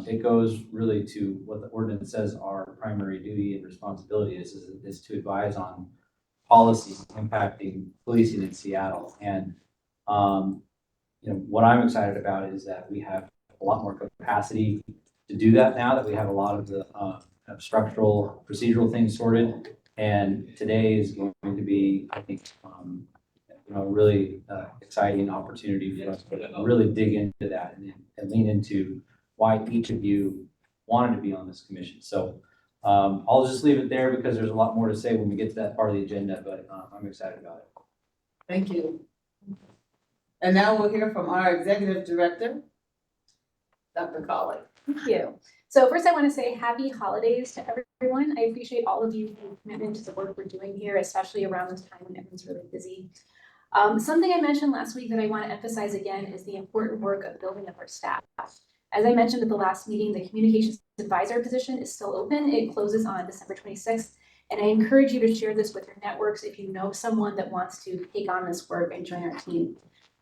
it goes really to what the ordinance says our primary duty and responsibility is to advise on policies impacting policing in Seattle. And what I'm excited about is that we have a lot more capacity to do that now that we have a lot of the kind of structural, procedural things sorted. And today is going to be, I think, a really exciting opportunity for us to really dig into that and lean into why each of you wanted to be on this commission. So I'll just leave it there because there's a lot more to say when we get to that part of the agenda, but I'm excited about it. Thank you. And now we'll hear from our executive director, Dr. Colley. Thank you. So first I want to say happy holidays to everyone. I appreciate all of you for your commitment to the work we're doing here, especially around this time when everyone's really busy. Something I mentioned last week that I want to emphasize again is the important work of building up our staff. As I mentioned at the last meeting, the communications advisor position is still open. It closes on December 26th. And I encourage you to share this with your networks if you know someone that wants to take on this work and join our team.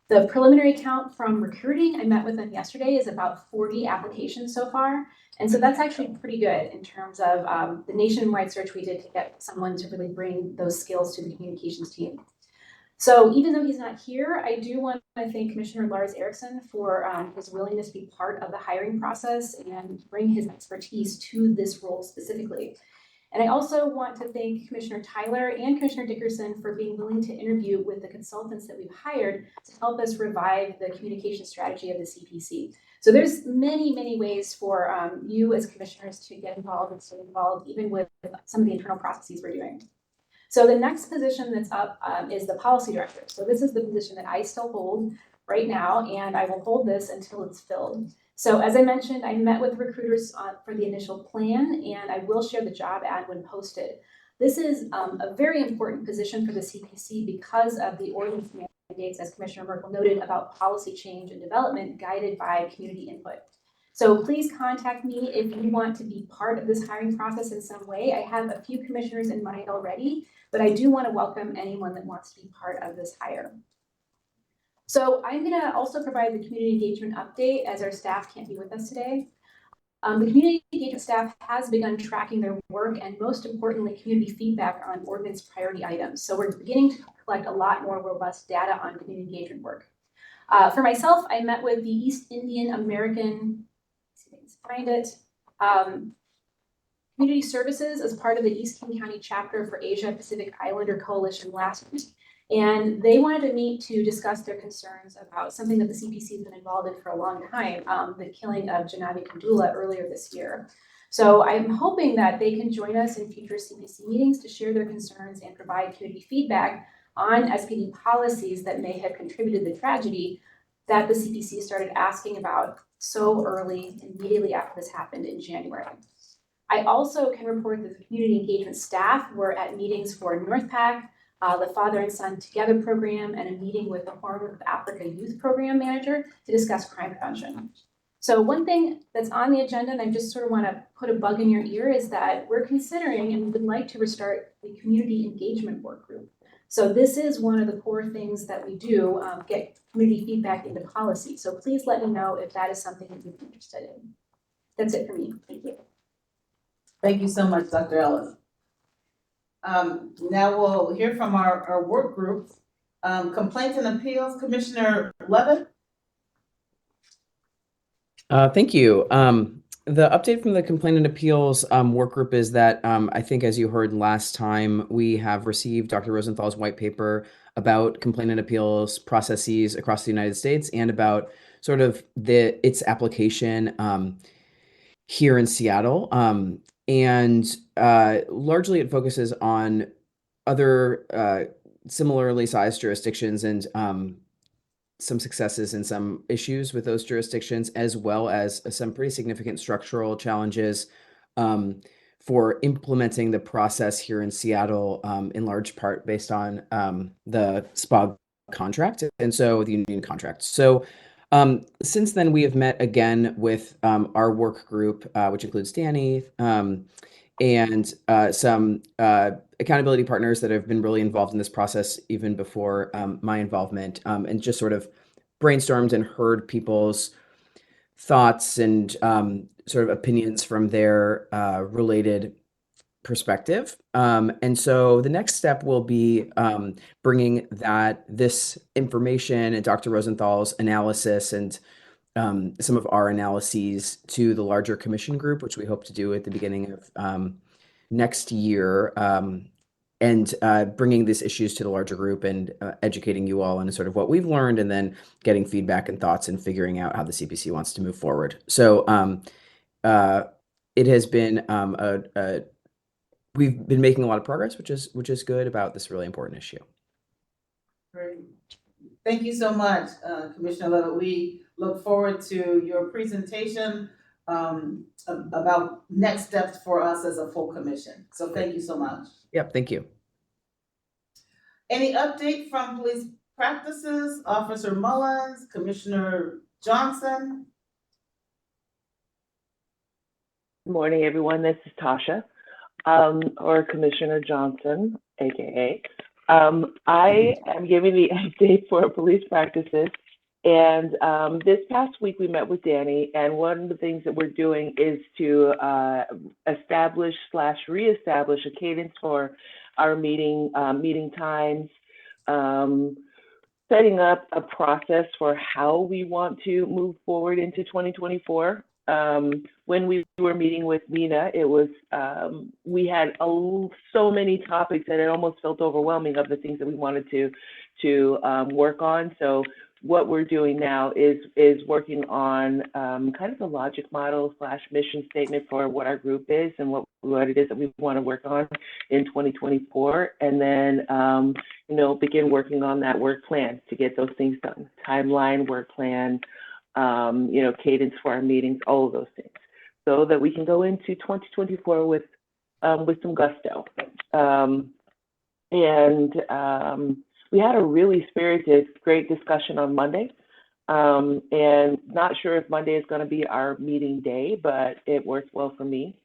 The preliminary count from recruiting, I met with them yesterday, is about 40 applications so far. And so that's actually pretty good in terms of the nationwide search we did to get someone to really bring those skills to the communications team. So even though he's not here, I do want to thank Commissioner Lars Erickson for his willingness to be part of the hiring process and bring his expertise to this role specifically. And I also want to thank Commissioner Tyler and Commissioner Dickerson for being willing to interview with the consultants that we've hired to help us revive the communication strategy of the CPC. So there's many ways for you as commissioners to get involved and stay involved, even with some of the internal processes we're doing. So the next position that's up is the policy director. So this is the position that I still hold right now, and I will hold this until it's filled. So as I mentioned, I met with recruiters for the initial plan, and I will share the job ad when posted. This is a very important position for the CPC because of the ordinance mandates, as Commissioner Merkel noted, about policy change and development guided by community input. So please contact me if you want to be part of this hiring process in some way. I have a few commissioners in mind already, but I do want to welcome anyone that wants to be part of this hire. So I'm going to also provide the community engagement update as our staff can't be with us today. The community engagement staff has begun tracking their work and, most importantly, community feedback on ordinance priority items. So we're beginning to collect a lot more robust data on community engagement work. For myself, I met with the East Indian American, let's see if I can find it, Community Services as part of the East King County chapter for Asia Pacific Islander Coalition last week. And they wanted to meet to discuss their concerns about something that the CPC has been involved in for a long time, the killing of Janavi Kandula earlier this year. So I'm hoping that they can join us in future CPC meetings to share their concerns and provide community feedback on SPD policies that may have contributed to the tragedy that the CPC started asking about so early, immediately after this happened in January. I also can report that the community engagement staff were at meetings for NorthPAC, the Father and Son Together program, and a meeting with the Horn of Africa Youth Program Manager to discuss crime prevention. So one thing that's on the agenda, and I just sort of want to put a bug in your ear, is that we're considering and would like to restart the community engagement work group. So this is one of the core things that we do, get community feedback into policy. So please let me know if that is something that you'd be interested in. That's it for me. Thank you. Thank you so much, Dr. Ellis. Now we'll hear from our work group. Complaints and Appeals, Commissioner Levin. Thank you. The update from the Complaint and Appeals work group is that I think, as you heard last time, we have received Dr. Rosenthal's white paper about complaint and appeals processes across the United States and about sort of its application here in Seattle. And largely it focuses on other similarly sized jurisdictions and some successes and some issues with those jurisdictions, as well as some pretty significant structural challenges for implementing the process here in Seattle, in large part based on the SPOG contract, and so the union contract. So since then, we have met again with our work group, which includes Danny and some accountability partners that have been really involved in this process even before my involvement, and just sort of brainstormed and heard people's thoughts and sort of opinions from their related perspective. And so the next step will be bringing this information and Dr. Rosenthal's analysis and some of our analyses to the larger commission group, which we hope to do at the beginning of next year, and bringing these issues to the larger group and educating you all on sort of what we've learned, and then getting feedback and thoughts and figuring out how the CPC wants to move forward. So it has been we've been making a lot of progress, which is good about this really important issue. Great. Thank you so much, Commissioner Levitt. We look forward to your presentation about next steps for us as a full commission. So thank you so much. Yep, thank you. Any update from police practices, Officer Mullins, Commissioner Johnson? Good morning, everyone. This is Tasha, or Commissioner Johnson, aka. I am giving the update for police practices. And this past week we met with Danny, and one of the things that we're doing is to establish/reestablish a cadence for our meeting times, setting up a process for how we want to move forward into 2024. When we were meeting with Nina, it was we had so many topics that it almost felt overwhelming of the things that we wanted to work on. So what we're doing now is working on kind of the logic model / mission statement for what our group is and what it is that we want to work on in 2024, and then begin working on that work plan to get those things done. Timeline, work plan, cadence for our meetings, all of those things, so that we can go into 2024 with some gusto. We had a really spirited, great discussion on Monday, and not sure if Monday is going to be our meeting day, but it works well for me.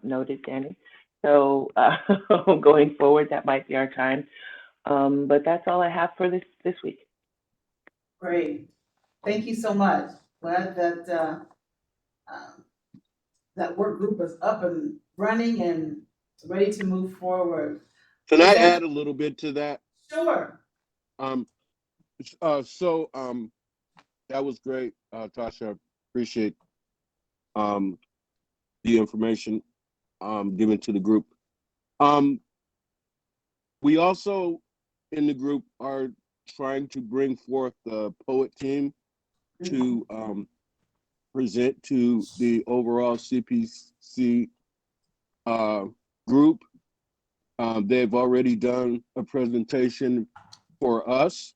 Noted, Danny. So going forward, that might be our time. But that's all I have for this week. Great. Thank you so much. Glad that that work group is up and running and ready to move forward. Can I add a little bit to that? Sure. That was great, Tasha. Appreciate the information given to the group. We also in the group are trying to bring forth the poet team to present to the overall CPC group. They've already done a presentation for us,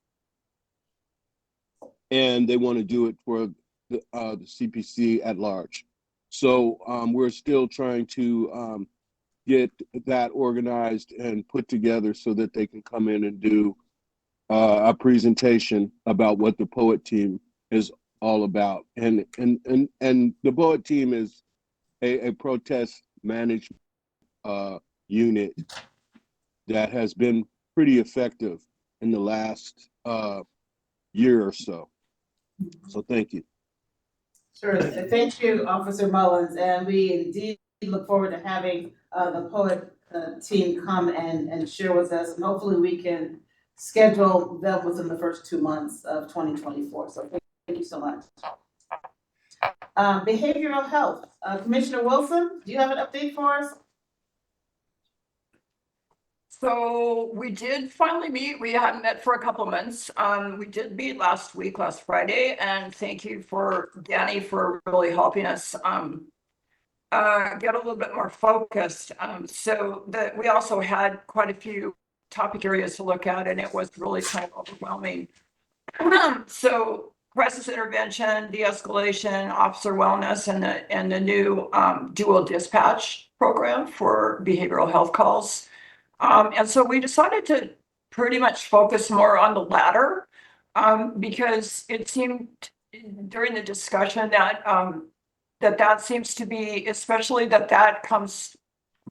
and they want to do it for the CPC at large. So we're still trying to get that organized and put together so that they can come in and do a presentation about what the poet team is all about. And the poet team is a protest management unit that has been pretty effective in the last year or so. So thank you. Sure. Thank you, Officer Mullins. And we indeed look forward to having the poet team come and share with us. And hopefully we can schedule them within the first 2 months of 2024. So thank you so much. Behavioral health. Commissioner Wilson, do you have an update for us? So we did finally meet. We hadn't met for a couple of months. We did meet last Friday, and thank you for Danny for really helping us get a little bit more focused. So that we also had quite a few topic areas to look at, and it was really kind of overwhelming. So crisis intervention, de-escalation, officer wellness, and the new dual dispatch program for behavioral health calls. And so we decided to pretty much focus more on the latter, because it seemed during the discussion that that seems to be, especially that comes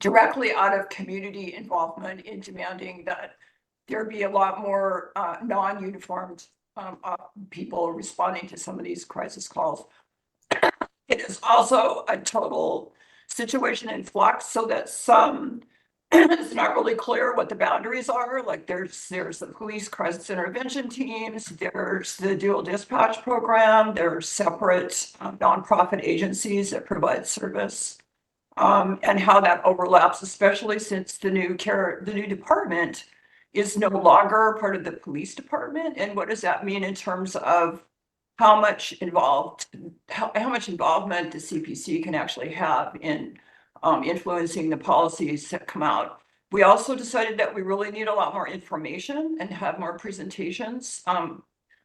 directly out of community involvement in demanding that there be a lot more non-uniformed people responding to some of these crisis calls. it is also a total situation in flux, so that some, it's not really clear what the boundaries are. Like there's the police crisis intervention teams, there's the dual dispatch program, there's separate nonprofit agencies that provide service. And how that overlaps, especially since the new department is no longer part of the police department. And what does that mean in terms of how much much involvement the CPC can actually have in influencing the policies that come out? We also decided that we really need a lot more information and have more presentations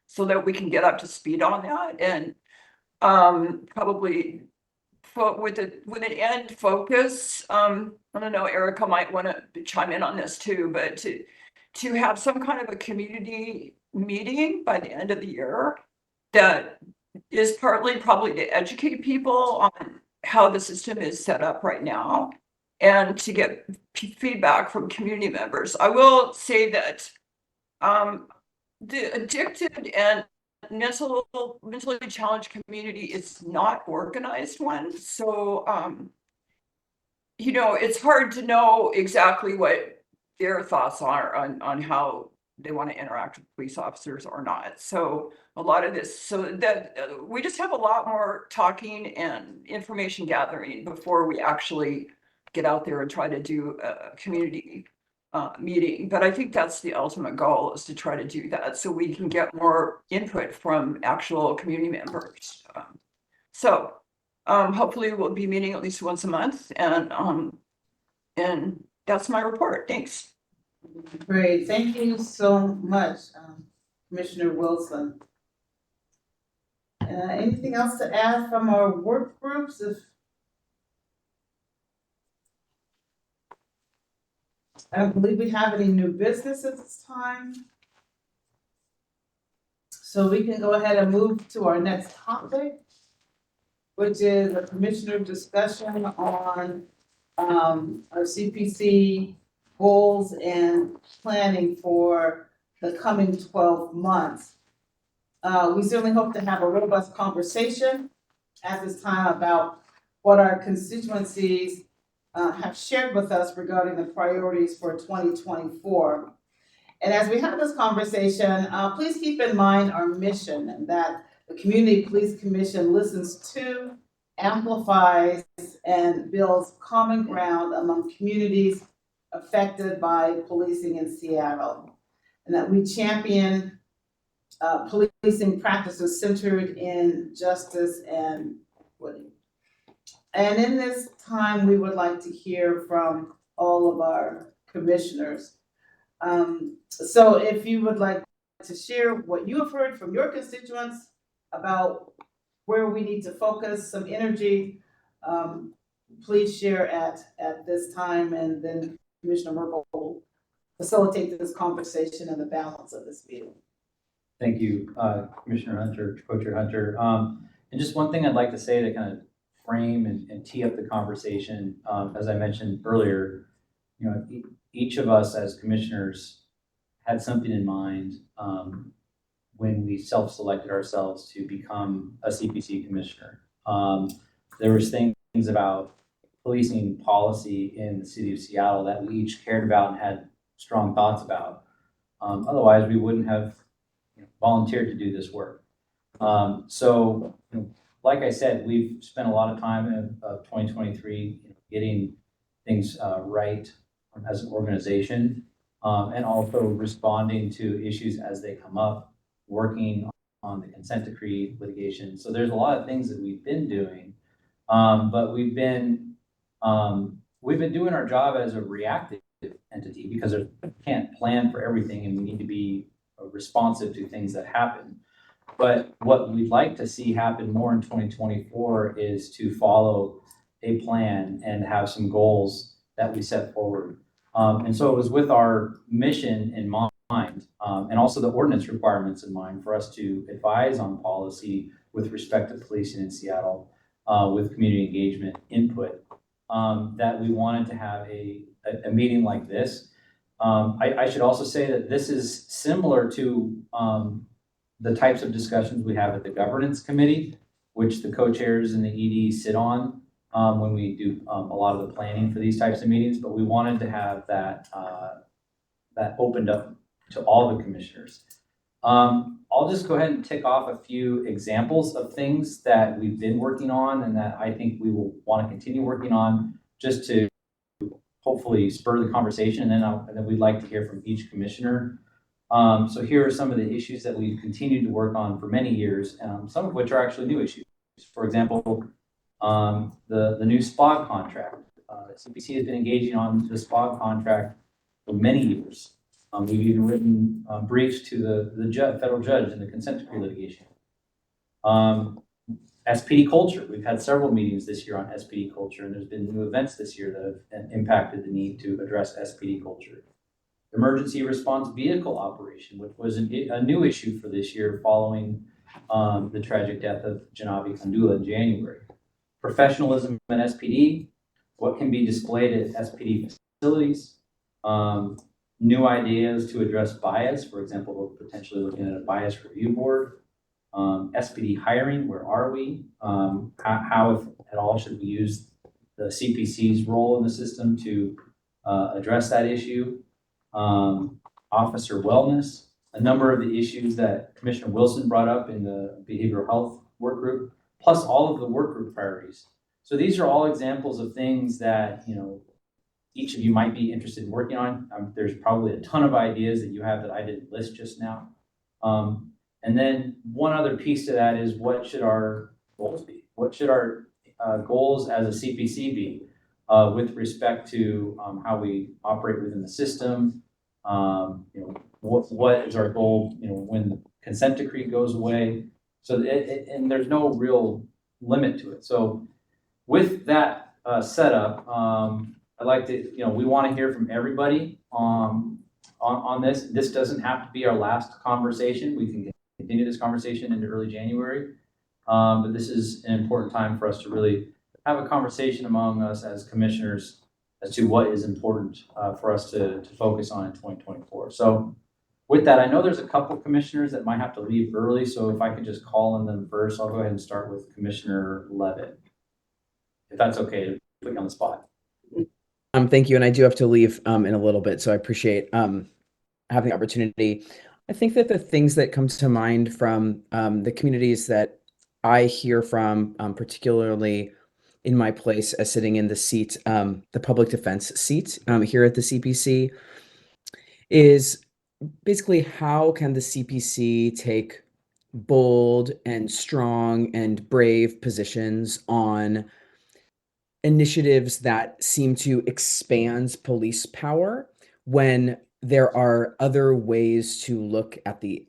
so that we can get up to speed on that, and probably with an end focus. I don't know, Erica might want to chime in on this too, but to have some kind of a community meeting by the end of the year that is partly probably to educate people on how the system is set up right now and to get feedback from community members. I will say that the addicted and mentally challenged community is not organized one. So, it's hard to know exactly what their thoughts are on how they want to interact with police officers or not. So a lot of this, so that we just have a lot more talking and information gathering before we actually get out there and try to do a community meeting. But I think that's the ultimate goal, is to try to do that so we can get more input from actual community members. So hopefully we'll be meeting at least once a month, and that's my report. Thanks. Great, thank you so much, Commissioner Wilson. Anything else to add from our work groups? I don't believe we have any new business at this time. So we can go ahead and move to our next topic, which is a commissioner discussion on our CPC goals and planning for the coming 12 months. We certainly hope to have a robust conversation at this time about what our constituencies have shared with us regarding the priorities for 2024. And as we have this conversation, please keep in mind our mission, and that the Community Police Commission listens to, amplifies, and builds common ground among communities affected by policing in Seattle, and that we champion policing practices centered in justice and equity. And in this time, we would like to hear from all of our commissioners. So if you would like to share what you have heard from your constituents about where we need to focus some energy, please share at this time, and then Commissioner Merkel will facilitate this conversation and the balance of this meeting. Thank you, Commissioner Hunter, Co-Chair Hunter. And just one thing I'd like to say to kind of frame and tee up the conversation, as I mentioned earlier, each of us as commissioners had something in mind when we self-selected ourselves to become a CPC commissioner. There was things about policing policy in the city of Seattle that we each cared about and had strong thoughts about. Otherwise, we wouldn't have volunteered to do this work. So, like I said, we've spent a lot of time in 2023 getting things right as an organization, and also responding to issues as they come up, working on the consent decree litigation. So there's a lot of things that we've been doing, but we've been doing our job as a reactive entity because we can't plan for everything, and we need to be responsive to things that happen. But what we'd like to see happen more in 2024 is to follow a plan and have some goals that we set forward. And so it was with our mission in mind, and also the ordinance requirements in mind, for us to advise on policy with respect to policing in Seattle, with community engagement input, that we wanted to have a meeting like this. I should also say that this is similar to the types of discussions we have at the governance committee. which the co-chairs and the ED sit on when we do a lot of the planning for these types of meetings, but we wanted to have that that opened up to all the commissioners. I'll just go ahead and tick off a few examples of things that we've been working on and that I think we will want to continue working on, just to hopefully spur the conversation, and then we'd like to hear from each commissioner. So here are some of the issues that we've continued to work on for many years, some of which are actually new issues. For example, the new SPOG contract. CPC has been engaging on the SPOG contract for many years. We've even written briefs to the federal judge in the consent decree litigation. SPD culture. We've had several meetings this year on SPD culture, and there's been new events this year that have impacted the need to address SPD culture. Emergency response vehicle operation, which was a new issue for this year following the tragic death of Janavi Kandula in January. Professionalism in SPD, what can be displayed at SPD facilities, new ideas to address bias. For example, we're potentially looking at a bias review board. SPD hiring, where are we? How, if at all, should we use the CPC's role in the system to address that issue? Officer wellness, a number of the issues that Commissioner Wilson brought up in the behavioral health work group, plus all of the work group priorities. So these are all examples of things that, each of you might be interested in working on. There's probably a ton of ideas that you have that I didn't list just now. And then one other piece to that is, what should our goals be? What should our goals as a CPC be with respect to how we operate within the system? What is our goal, when the consent decree goes away? So, and there's no real limit to it. So with that setup, I'd like to, we want to hear from everybody on this. This doesn't have to be our last conversation. We can continue this conversation into early January. But this is an important time for us to really have a conversation among us as commissioners as to what is important for us to focus on in 2024. So with that, I know there's a couple of commissioners that might have to leave early. So if I could just call on them first, I'll go ahead and start with Commissioner Levitt, if that's okay to put you on the spot. Thank you. And I do have to leave in a little bit, so I appreciate having the opportunity. I think that the things that come to mind from the communities that I hear from, particularly in my place as sitting in the seat, the public defense seat here at the CPC, is basically how can the CPC take bold and strong and brave positions on initiatives that seem to expand police power when there are other ways to look at the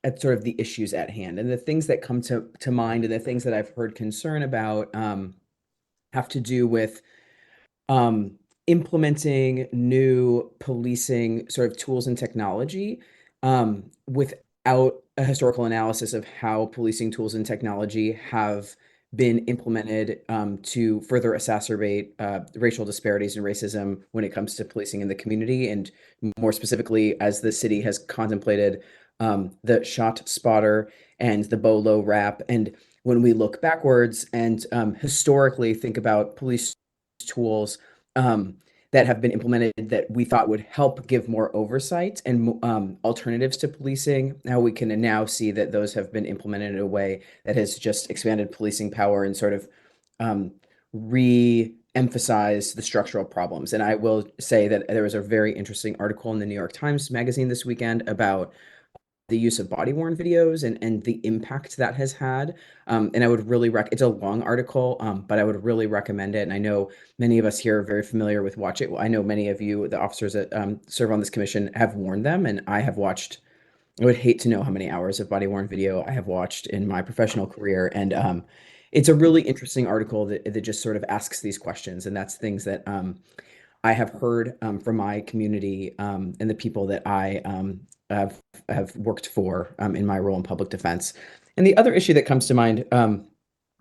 at sort of the issues at hand. And the things that come to mind, and the things that I've heard concern about have to do with implementing new policing sort of tools and technology without a historical analysis of how policing tools and technology have been implemented to further exacerbate racial disparities and racism when it comes to policing in the community, and more specifically, as the city has contemplated the shot spotter and the BOLO wrap. And when we look backwards and historically think about police tools that have been implemented that we thought would help give more oversight and alternatives to policing, how we can now see that those have been implemented in a way that has just expanded policing power and sort of re-emphasized the structural problems. And I will say that there was a very interesting article in the New York Times Magazine this weekend about the use of body-worn videos and the impact that has had. And I would really it's a long article, but I would really recommend it. And I know many of us here are very familiar with Watch It. I know many of you, the officers that serve on this commission, have worn them. And I have watched, I would hate to know how many hours of body-worn video I have watched in my professional career. And it's a really interesting article that just sort of asks these questions. And that's things that I have heard from my community and the people that I have worked for in my role in public defense. And the other issue that comes to mind,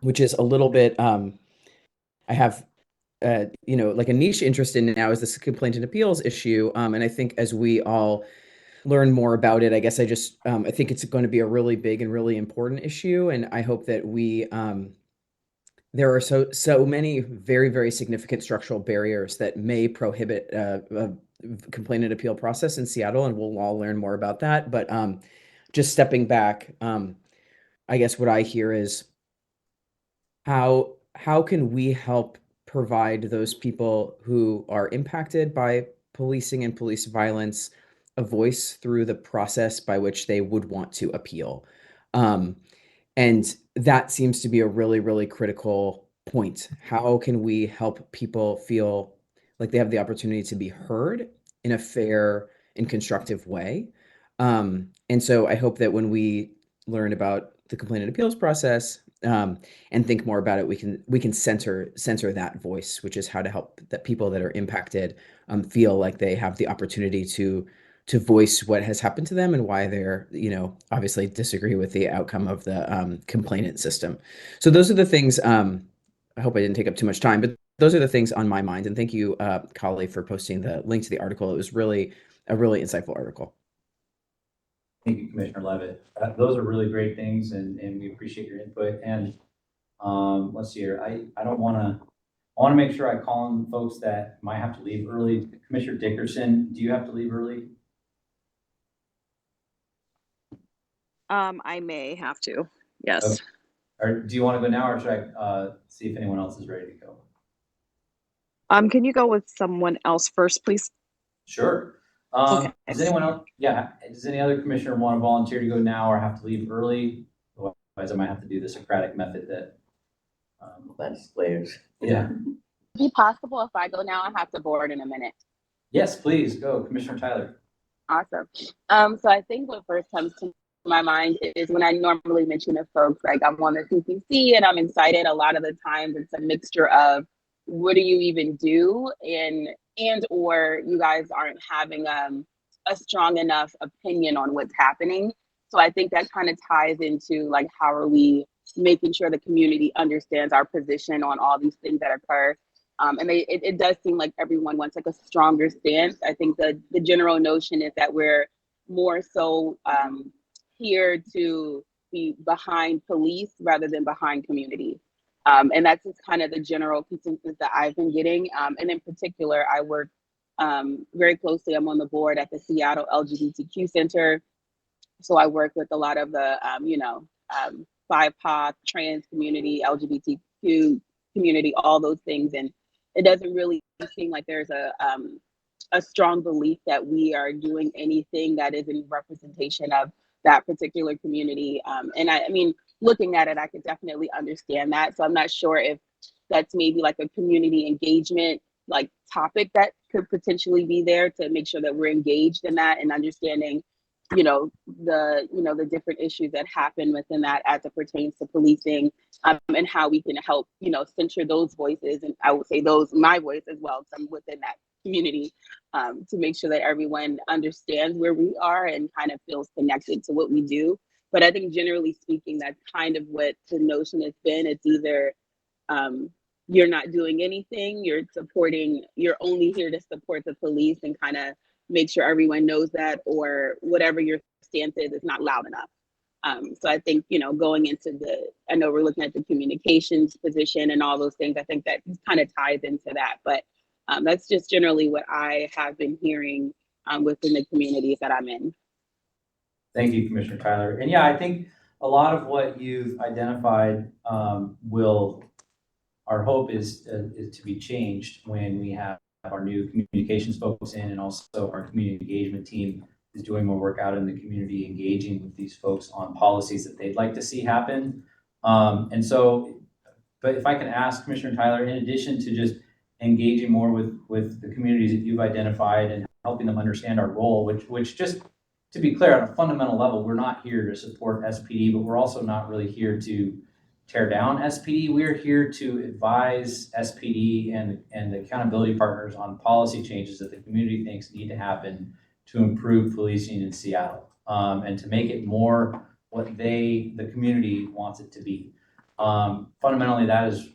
which is a little bit, I have, like a niche interest in now, is this complaint and appeals issue. And I think as we all learn more about it. I guess I think it's going to be a really big and really important issue, and I hope that there are so many very, very significant structural barriers that may prohibit a complaint and appeal process in Seattle, and we'll all learn more about that. But just stepping back, I guess what I hear is how can we help provide those people who are impacted by policing and police violence a voice through the process by which they would want to appeal? Um, and that seems to be a really, really critical point. How can we help people feel like they have the opportunity to be heard in a fair and constructive way? And so I hope that when we learn about the complaint and appeals process, and think more about it, we can censor that voice, which is how to help the people that are impacted feel like they have the opportunity to voice what has happened to them and why they're, obviously disagree with the outcome of the complainant system. So those are the things. I hope I didn't take up too much time, but those are the things on my mind. And thank you, Kali, for posting the link to the article. It was really a really insightful article. Thank you, Commissioner Levitt. Those are really great things, and we appreciate your input. And let's see here. I want to make sure I call on folks that might have to leave early. Commissioner Dickerson, do you have to leave early? I may have to. Yes. Okay. Or do you want to go now, or should I see if anyone else is ready to go? Can you go with someone else first, please? Sure. Okay. Does anyone else? Yeah. Does any other commissioner want to volunteer to go now, or have to leave early? Otherwise, I might have to do the Socratic method that. Legislators. Yeah. Is it possible if I go now, I have to board in a minute? Yes, please go, Commissioner Tyler. Awesome. So I think what first comes to my mind is when I normally mention to folks, like I'm on the CPC and I'm excited. A lot of the times it's a mixture of what do you even do and or you guys aren't having a strong enough opinion on what's happening. So I think that kind of ties into like how are we making sure the community understands our position on all these things that occur. And it does seem like everyone wants like a stronger stance. I think the general notion is that we're more so here to be behind police rather than behind community. And that's just kind of the general consensus that I've been getting. And in particular, I work very closely. I'm on the board at the Seattle LGBTQ Center. So I work with a lot of the, BIPOC, trans community, LGBTQ community, all those things. And it doesn't really seem like there's a strong belief that we are doing anything that is in representation of that particular community. And I mean, looking at it, I could definitely understand that. So I'm not sure if that's maybe like a community engagement like topic that could potentially be there to make sure that we're engaged in that and understanding the different issues that happen within that as it pertains to policing, and how we can help center those voices, and I would say my voice as well, because I'm within that community, to make sure that everyone understands where we are and kind of feels connected to what we do. But I think generally speaking, that's kind of what the notion has been. It's either you're not doing anything, you're only here to support the police and kind of make sure everyone knows that, or whatever your stance is not loud enough. So I think, going into I know we're looking at the communications position and all those things. I think that kind of ties into that, but that's just generally what I have been hearing within the communities that I'm in. Thank you, Commissioner Tyler. And yeah, I think a lot of what you've identified our hope is to be changed when we have our new communications folks in, and also our community engagement team is doing more work out in the community, engaging with these folks on policies that they'd like to see happen. And so, but if I can ask Commissioner Tyler, in addition to just engaging more with the communities that you've identified and helping them understand our role, which just to be clear, on a fundamental level, we're not here to support SPD, but we're also not really here to tear down SPD. We're here to advise SPD and the accountability partners on policy changes that the community thinks need to happen to improve policing in Seattle, and to make it more what the community wants it to be. Fundamentally, that is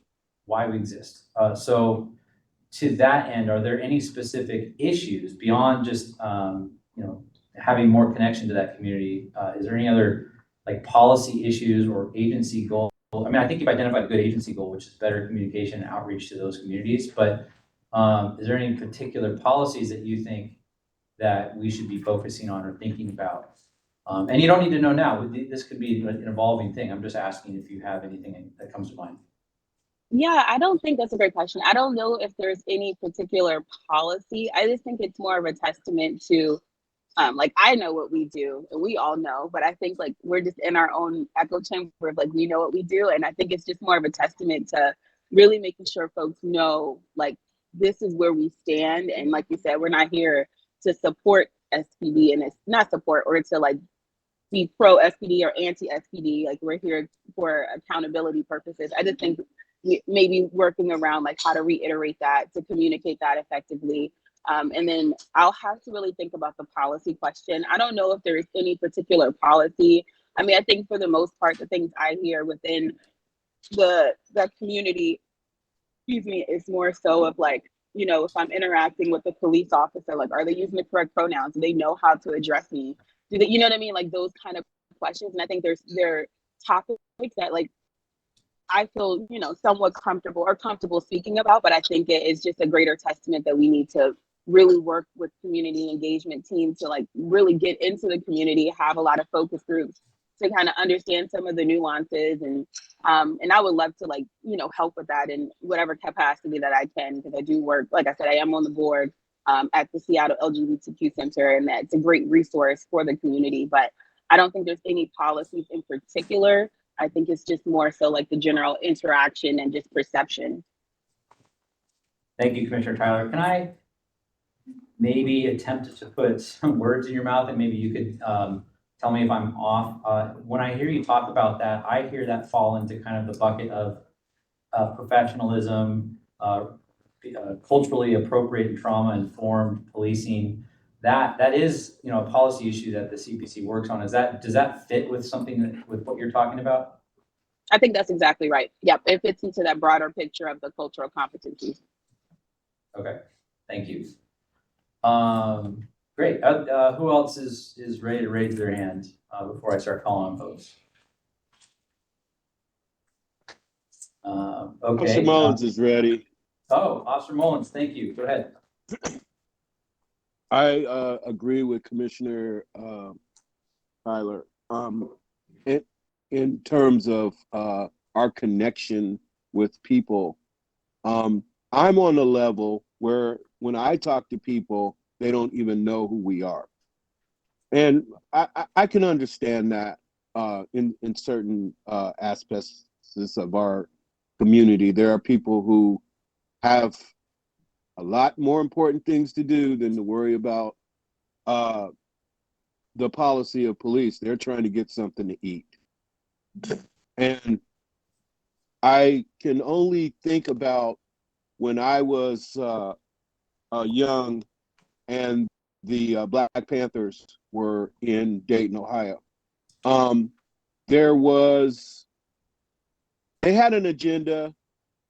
why we exist. So to that end, are there any specific issues beyond just having more connection to that community. Is there any other like policy issues or agency goal? I mean, I think you've identified a good agency goal, which is better communication and outreach to those communities. But is there any particular policies that you think that we should be focusing on or thinking about? And you don't need to know now. This could be an evolving thing. I'm just asking if you have anything that comes to mind. Yeah, I don't think that's a great question. I don't know if there's any particular policy. I just think it's more of a testament to, like, I know what we do and we all know, but I think like we're just in our own echo chamber of like we know what we do. And I think it's just more of a testament to really making sure folks know like this is where we stand. And like you said, we're not here to support SPD, and it's not support or to like be pro SPD or anti SPD. Like we're here for accountability purposes. I just think maybe working around like how to reiterate that, to communicate that effectively. And then I'll have to really think about the policy question. I don't know if there is any particular policy. I mean, I think for the most part, the things I hear within the community, excuse me, is more so of like, you know, if I'm interacting with a police officer, like, are they using the correct pronouns? Do they know how to address me? Do they, you know what I mean? Like those kind of questions. And I think there are topics that like I feel, you know, somewhat comfortable speaking about, but I think it is just a greater testament that we need to really work with community engagement teams to like really get into the community, have a lot of focus groups to kind of understand some of the nuances. And I would love to like, you know, help with that in whatever capacity that I can, because I do work, like I said, I am on the board at the Seattle LGBTQ Center, and that's a great resource for the community. But I don't think there's any policies in particular. I think it's just more so like the general interaction and just perception. Thank you, Commissioner Tyler. Can I maybe attempt to put some words in your mouth, and maybe you could tell me if I'm off? When I hear you talk about that, I hear that fall into kind of the bucket of professionalism, culturally appropriate and trauma-informed policing. That is, you know, a policy issue that the CPC works on. Does that fit with something with what you're talking about? I think that's exactly right. Yep, it fits into that broader picture of the cultural competencies. Okay, thank you. Great. Who else is ready to raise their hand before I start calling on folks? Okay. Officer Mullins is ready. Oh, Officer Mullins, thank you. Go ahead. I agree with Commissioner Tyler in terms of our connection with people. I'm on a level where when I talk to people, they don't even know who we are. And I can understand that in certain aspects of our community. There are people who have a lot more important things to do than to worry about the policy of police. They're trying to get something to eat. And I can only think about when I was young and the Black Panthers were in Dayton, Ohio. They had an agenda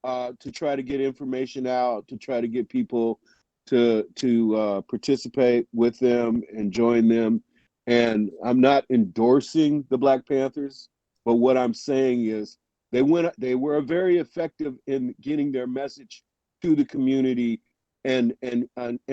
to try to get information out, to try to get people to participate with them and join them. And I'm not endorsing the Black Panthers, but what I'm saying is they were very effective in getting their message to the community and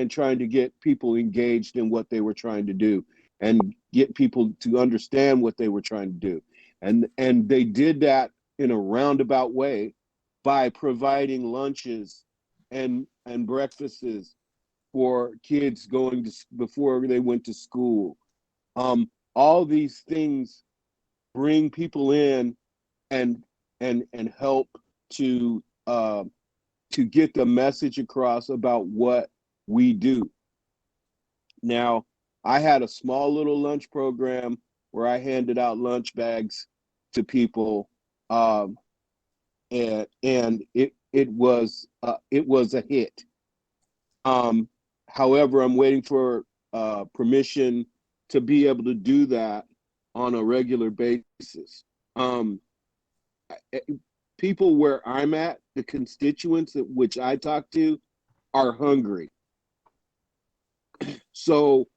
trying to get people engaged in what they were trying to do and get people to understand what they were trying to do. And they did that in a roundabout way by providing lunches and breakfasts for kids going to before they went to school. All these things bring people in and help to get the message across about what we do. Now, I had a small little lunch program where I handed out lunch bags to people, and it was a hit. However, I'm waiting for permission to be able to do that on a regular basis. People where I'm at, the constituents at which I talk to, are hungry. So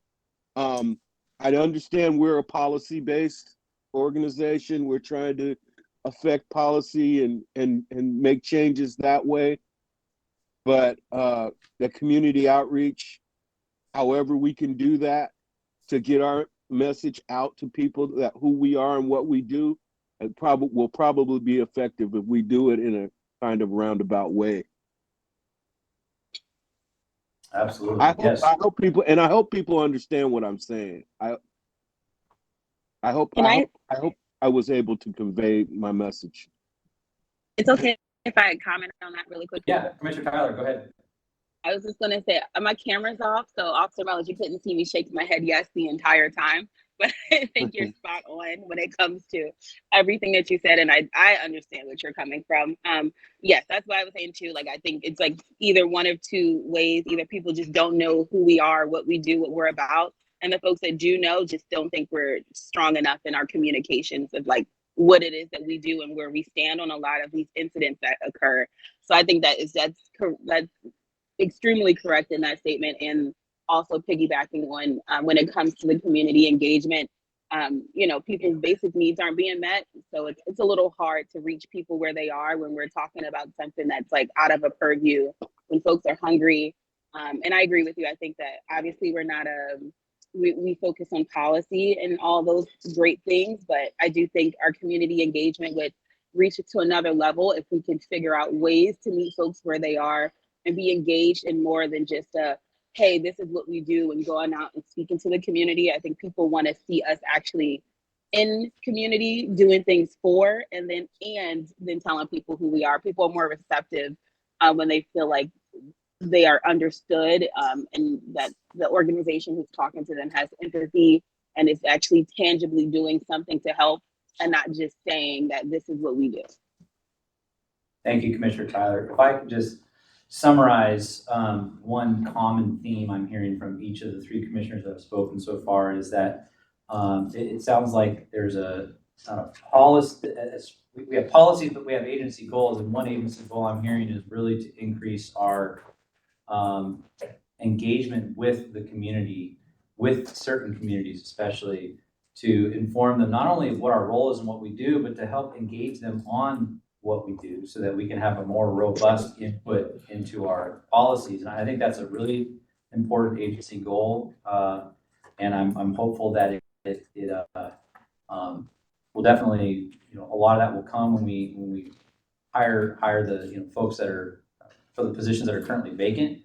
I understand we're a policy-based organization. We're trying to affect policy and make changes that way. But the community outreach, however we can do that to get our message out to people that who we are and what we do, it will probably be effective if we do it in a kind of roundabout way. Absolutely, I yes. hope people understand what I'm saying. I hope I was able to convey my message. It's okay if I comment on that really quickly. Yeah, Commissioner Tyler, go ahead. I was just gonna say, my camera's off, so Officer Mellis, you couldn't see me shake my head yes the entire time. But I think you're spot on when it comes to everything that you said, and I understand what you're coming from. Yes, that's what I was saying too. Like, I think it's like either one of two ways. Either people just don't know who we are, what we do, what we're about, and the folks that do know just don't think we're strong enough in our communications of like what it is that we do and where we stand on a lot of these incidents that occur. So I think that's extremely correct in that statement, and also piggybacking on when it comes to the community engagement, people's basic needs aren't being met, so it's a little hard to reach people where they are when we're talking about something that's like out of a purview, when folks are hungry. And I agree with you. I think that obviously we're not we focus on policy and all those great things, but I do think our community engagement would reach it to another level if we can figure out ways to meet folks where they are and be engaged in more than just hey, this is what we do, and going out and speaking to the community. I think people want to see us actually in community doing things for, and then telling people who we are. People are more receptive when they feel like they are understood, and that the organization who's talking to them has empathy and is actually tangibly doing something to help, and not just saying that this is what we do. Thank you, Commissioner Tyler. If I could just summarize one common theme I'm hearing from each of the three commissioners that have spoken so far is that it sounds like there's a policy. We have policies, but we have agency goals, and one agency goal I'm hearing is really to increase our engagement with the community, with certain communities especially, to inform them not only of what our role is and what we do, but to help engage them on what we do so that we can have a more robust input into our policies. And I think that's a really important agency goal. And I'm hopeful that it will definitely, a lot of that will come when we hire the folks that are for the positions that are currently vacant.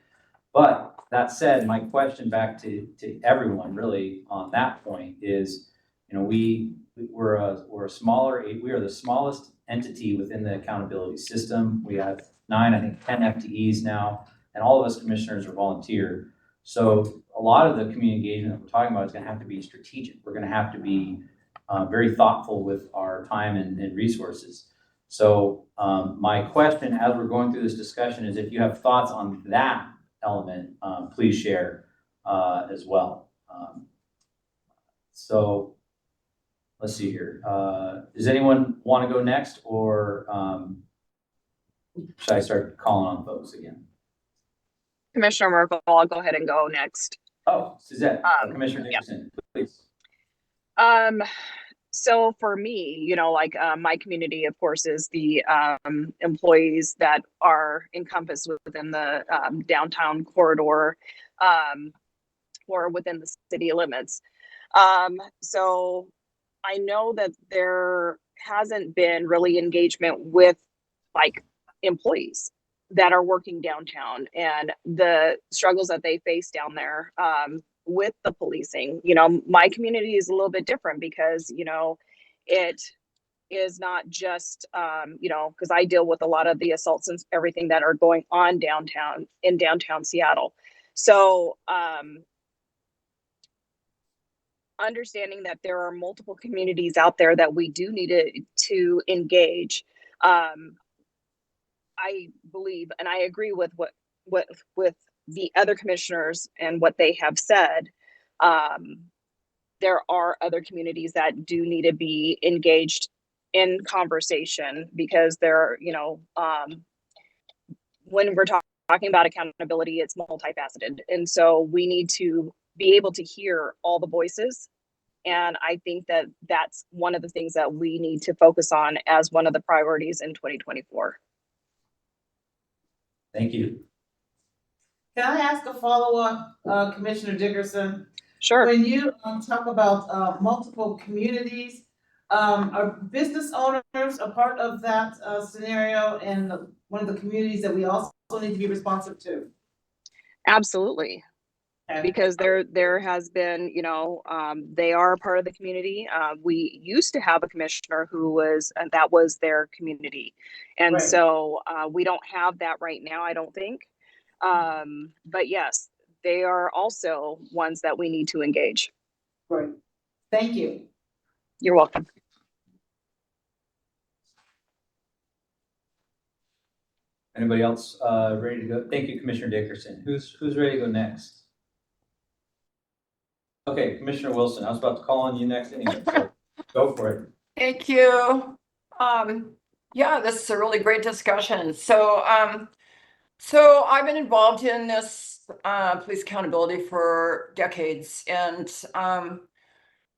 But that said, my question back to everyone really on that point is, we're a smaller, we are the smallest entity within the accountability system. We have 9, I think 10 FTEs now, and all of us commissioners are volunteer. So a lot of the community engagement that we're talking about is going to have to be strategic. We're going to have to be very thoughtful with our time and resources. So my question as we're going through this discussion is if you have thoughts on that element, please share as well. So let's see here. Does anyone want to go next, or should I start calling on folks again? Commissioner Merkel, I'll go ahead and go next. Oh, Suzette, Commissioner Dickerson, please. So for me, my community, of course, is the employees that are encompassed within the downtown corridor or within the city limits. So I know that there hasn't been really engagement with employees that are working downtown and the struggles that they face down there with the policing. My community is a little bit different because, it is not just, because I deal with a lot of the assaults and everything that are going on in downtown Seattle. So understanding that there are multiple communities out there that we do need to engage. I believe, and I agree with what with the other commissioners and what they have said. There are other communities that do need to be engaged in conversation because they're, when we're talking about accountability, it's multifaceted. And so we need to be able to hear all the voices And I think that that's one of the things that we need to focus on as one of the priorities in 2024. Thank you. Can I ask a follow-up, Commissioner Dickerson? Sure. When you talk about multiple communities, are business owners a part of that scenario and one of the communities that we also need to be responsive to? Absolutely. Okay. Because there has been, they are a part of the community. We used to have a commissioner who was, that was their community. And Right. so we don't have that right now, I don't think. But yes, they are also ones that we need to engage. Great. Thank you. You're welcome. Anybody else ready to go? Thank you, Commissioner Dickerson. Who's ready to go next? Okay, Commissioner Wilson, I was about to call on you next anyway, so go for it. Thank you. Yeah, this is a really great discussion. So I've been involved in this police accountability for decades, and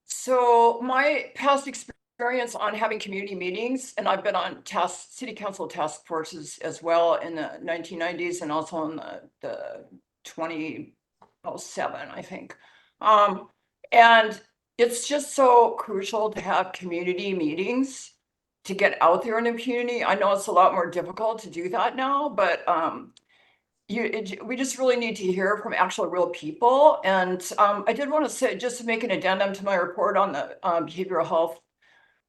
so my past experience on having community meetings, and I've been on city council task forces as well in the 1990s and also in the 2007, I think. And it's just so crucial to have community meetings to get out there in the community. I know it's a lot more difficult to do that now, but we just really need to hear from actual real people. And I did want to say, just to make an addendum to my report on the behavioral health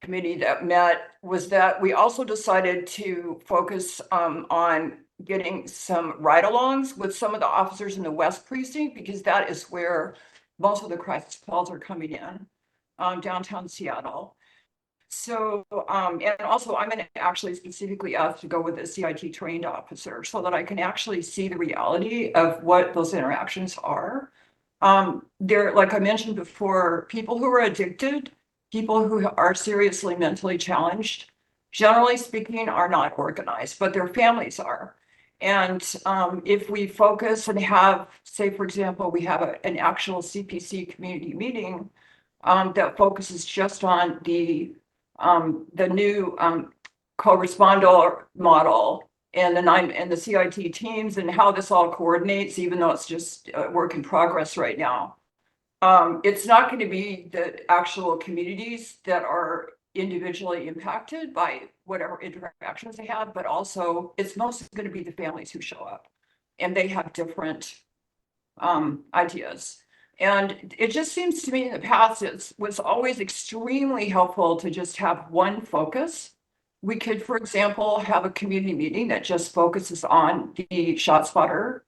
committee that met, was that we also decided to focus on getting some ride-alongs with some of the officers in the West Precinct, because that is where most of the crisis calls are coming in, downtown Seattle. So, and also I'm going to actually specifically ask to go with a CIT trained officer so that I can actually see the reality of what those interactions are. There, like I mentioned before, people who are addicted, people who are seriously mentally challenged, generally speaking, are not organized, but their families are. And if we focus and have, say, for example, we have an actual CPC community meeting that focuses just on the new co-responder model and the CIT teams and how this all coordinates, even though it's just a work in progress right now. It's not going to be the actual communities that are individually impacted by whatever interactions they have, but also it's mostly going to be the families who show up, and they have different ideas. And it just seems to me in the past, it was always extremely helpful to just have one focus. We could, for example, have a community meeting that just focuses on the ShotSpotter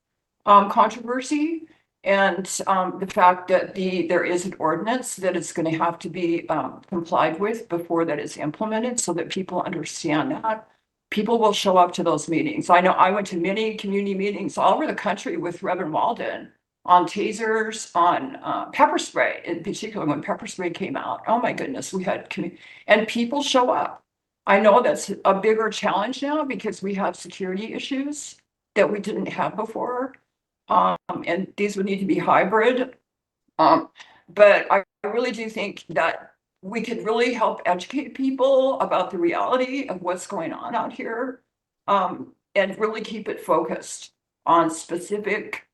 controversy and the fact that there is an ordinance that is going to have to be complied with before that is implemented, so that people understand that. People will show up to those meetings. I know I went to many community meetings all over the country with Reverend Walden on tasers, on pepper spray, in particular when pepper spray came out. Oh my goodness, we had, and people show up. I know that's a bigger challenge now because we have security issues that we didn't have before. And these would need to be hybrid. But I really do think that we could really help educate people about the reality of what's going on out here, and really keep it focused on specific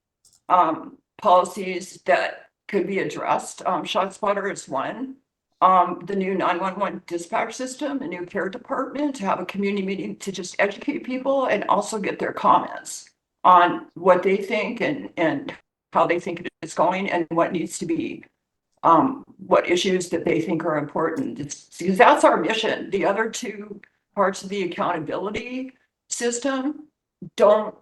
policies that could be addressed. ShotSpotter is one. The new 911 dispatch system, the new care department, to have a community meeting to just educate people and also get their comments on what they think and how they think it is going and what needs to be, what issues that they think are important. Because that's our mission. The other two parts of the accountability system don't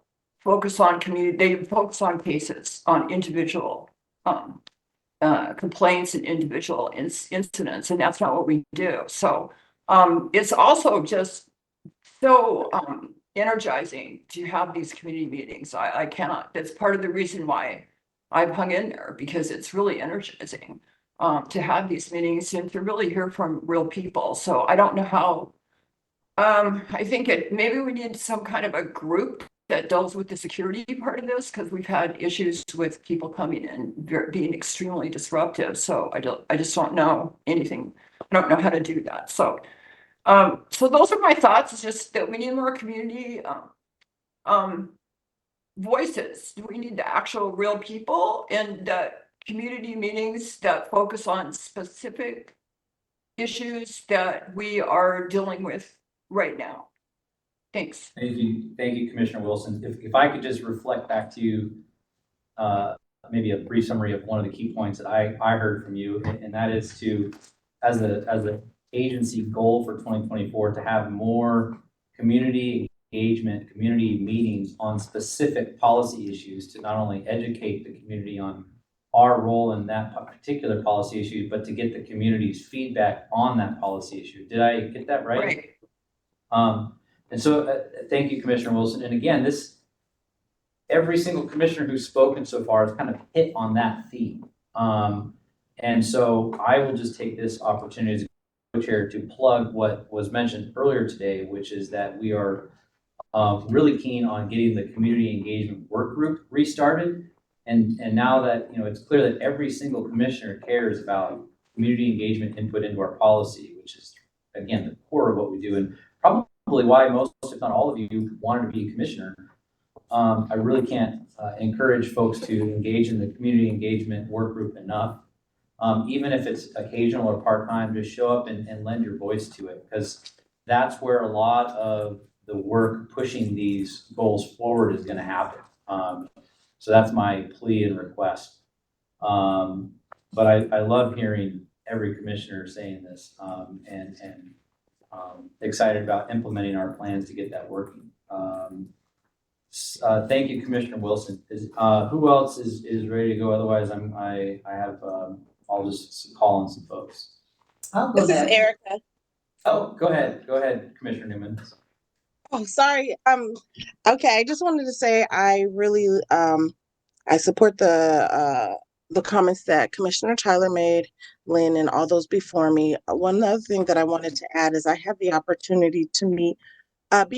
focus on community, they focus on cases, on individual complaints and individual incidents, and that's not what we do. So it's also just so energizing to have these community meetings. I cannot, that's part of the reason why I've hung in there, because it's really energizing to have these meetings and to really hear from real people. So I don't know how, I think maybe we need some kind of a group that deals with the security part of this, because we've had issues with people coming in being extremely disruptive. So I just don't know anything. I don't know how to do that. So, so those are my thoughts. It's just that we need more community, voices. We need the actual real people and community meetings that focus on specific issues that we are dealing with right now. Thanks. Thank you, Commissioner Wilson. If I could just reflect back to you, maybe a brief summary of one of the key points that I heard from you, and that is to, as a agency goal for 2024, to have more community engagement, community meetings on specific policy issues to not only educate the community on our role in that particular policy issue, but to get the community's feedback on that policy issue. Did I get that right? And so thank you, Commissioner Wilson. And again, every single commissioner who's spoken so far has kind of hit on that theme. And so I will just take this opportunity as a co-chair to plug what was mentioned earlier today, which is that we are really keen on getting the community engagement work group restarted. And now that it's clear that every single commissioner cares about community engagement input into our policy, which is again the core of what we do, and probably why most, if not all of you, wanted to be a commissioner. I really can't encourage folks to engage in the community engagement work group enough. Even if it's occasional or part-time, just show up and lend your voice to it, because that's where a lot of the work pushing these goals forward is going to happen. So that's my plea and request. But I love hearing every commissioner saying this, and excited about implementing our plans to get that working. Thank you, Commissioner Wilson. Who else is ready to go? Otherwise, I'll just call on some folks. I'll go This is ahead. Erica. Oh, go ahead, Commissioner Newman. Oh, sorry. Okay, I just wanted to say I really I support the comments that Commissioner Tyler made, Lynn, and all those before me. One other thing that I wanted to add is I had the opportunity to be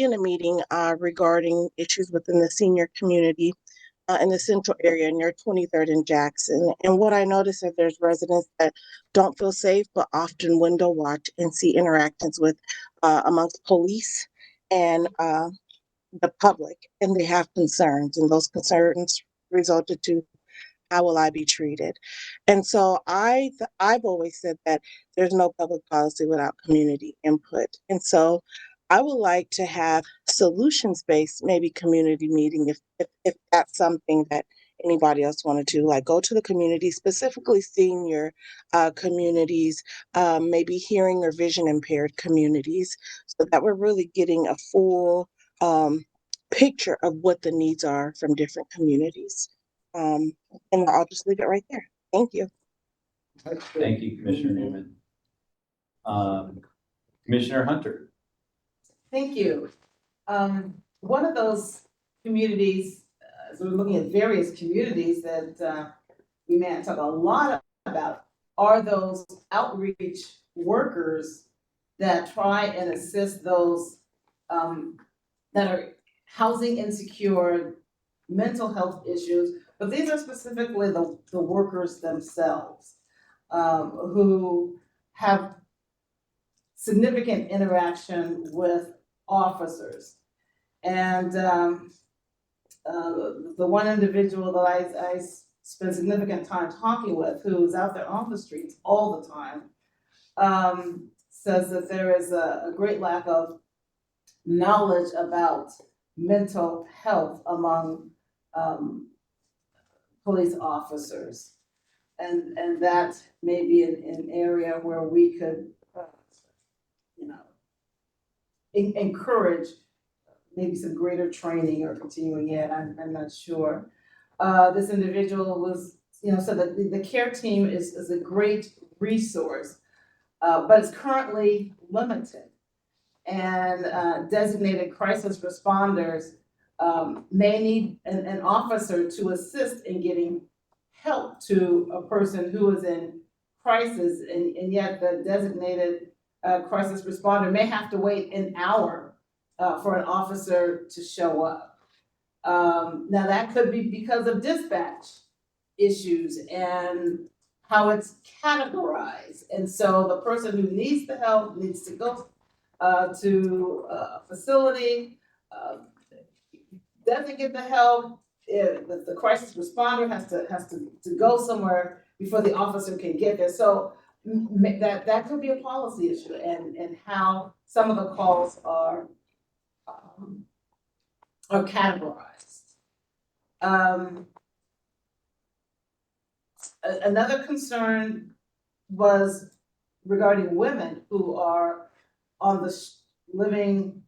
in a meeting regarding issues within the senior community in the central area near 23rd and Jackson. And what I noticed is there's residents that don't feel safe, but often window watch and see interactions with amongst police and the public, and they have concerns, and those concerns resulted to how will I be treated? And so I've always said that there's no public policy without community input. And so I would like to have solutions-based, maybe community meeting, if that's something that anybody else wanted to, like go to the community, specifically senior communities, maybe hearing or vision impaired communities, so that we're really getting a full picture of what the needs are from different communities. And I'll just leave it right there. Thank you. Thank you, Commissioner Newman. Commissioner Hunter. Thank you. One of those communities, as we're looking at various communities that we may talk a lot about, are those outreach workers that try and assist those that are housing insecure, mental health issues, but these are specifically the workers themselves who have significant interaction with officers. And the one individual that I spend significant time talking with, who's out there on the streets all the time, says that there is a great lack of knowledge about mental health among police officers. And that may be an area where we could, encourage maybe some greater training or continuing it. I'm not sure. This individual was, so the care team is a great resource, but it's currently limited. And designated crisis responders may need an officer to assist in getting help to a person who is in crisis, and yet the designated crisis responder may have to wait an hour for an officer to show up. Now that could be because of dispatch issues and how it's categorized. And so the person who needs the help needs to go to a facility, doesn't get the help, the crisis responder has to go somewhere before the officer can get there. So that could be a policy issue and how some of the calls are categorized. Another concern was regarding women who are on the living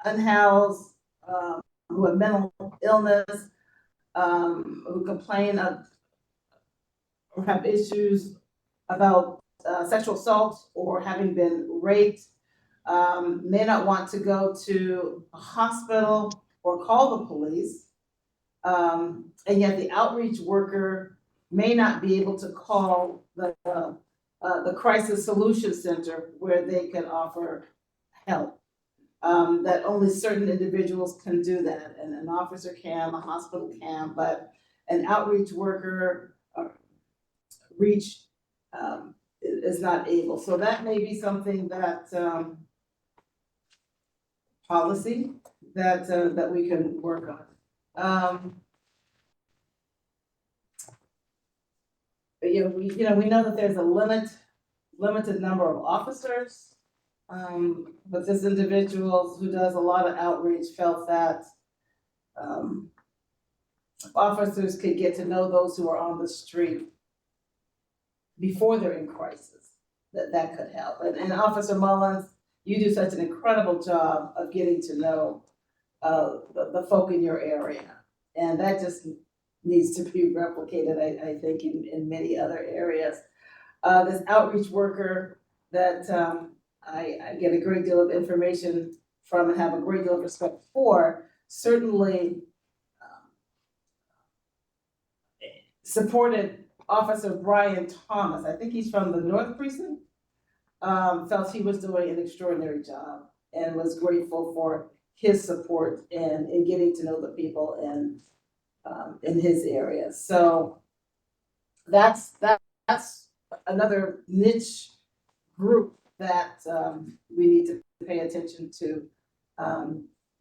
unhoused, who have mental illness, who complain of or have issues about sexual assault or having been raped, may not want to go to a hospital or call the police. And yet the outreach worker may not be able to call the crisis solution center where they can offer help. That only certain individuals can do that, and an officer can, a hospital can, but an outreach worker reach is not able. So that may be something that policy that we can work on. But we know that there's a limited number of officers. But this individual who does a lot of outreach felt that officers could get to know those who are on the street before they're in crisis, that could help. And Officer Mullins, you do such an incredible job of getting to know the folk in your area. And that just needs to be replicated, I think, in many other areas. This outreach worker that I get a great deal of information from and have a great deal of respect for, certainly supported Officer Brian Thomas. I think he's from the North Precinct. Felt he was doing an extraordinary job and was grateful for his support in getting to know the people in his area. So that's another niche group that we need to pay attention to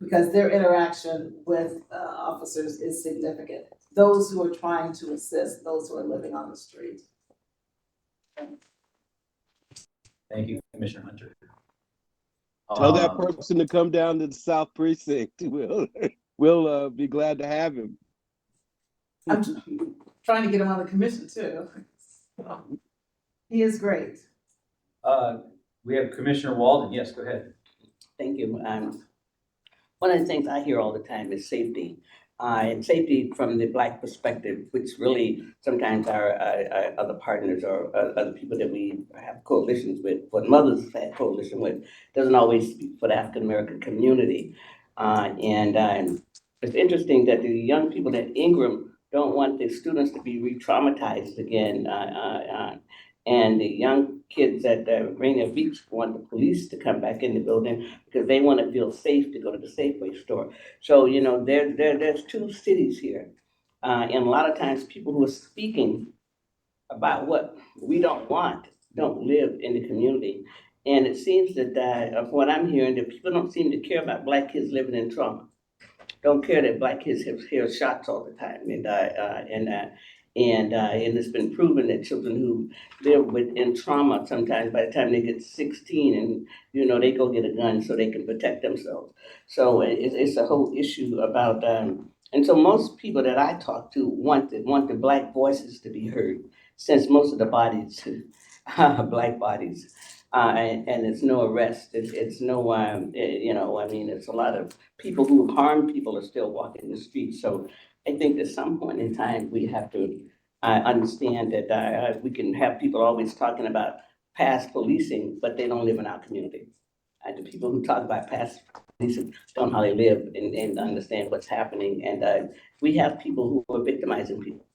because their interaction with officers is significant. Those who are trying to assist those who are living on the street. Thank you, Commissioner Hunter. Tell that person to come down to the South Precinct. We'll be glad to have him. I'm trying to get him on the commission too. He is great. We have Commissioner Walden. Yes, go ahead. Thank you. One of the things I hear all the time is safety. And safety from the Black perspective, which really sometimes our other partners or other people that we have coalitions with, what mothers have had coalition with, doesn't always speak for the African American community. And it's interesting that the young people at Ingram don't want the students to be re-traumatized again. And the young kids at Rainier Beach want the police to come back in the building because they want to feel safe to go to the Safeway store. So, there's two cities here. And a lot of times people who are speaking about what we don't want don't live in the community. And it seems that of what I'm hearing, that people don't seem to care about Black kids living in trauma. Don't care that Black kids hear shots all the time. And it's been proven that children who live within trauma, sometimes by the time they get 16 and, they go get a gun so they can protect themselves. So it's a whole issue about, and so most people that I talk to want the Black voices to be heard, since most of the bodies are Black bodies. And it's no arrest, it's no, it's a lot of people who harm people are still walking the streets. So I think at some point in time, we have to understand that we can have people always talking about past policing, but they don't live in our community. The people who talk about past policing don't know how they live and understand what's happening. And we have people who are victimizing people.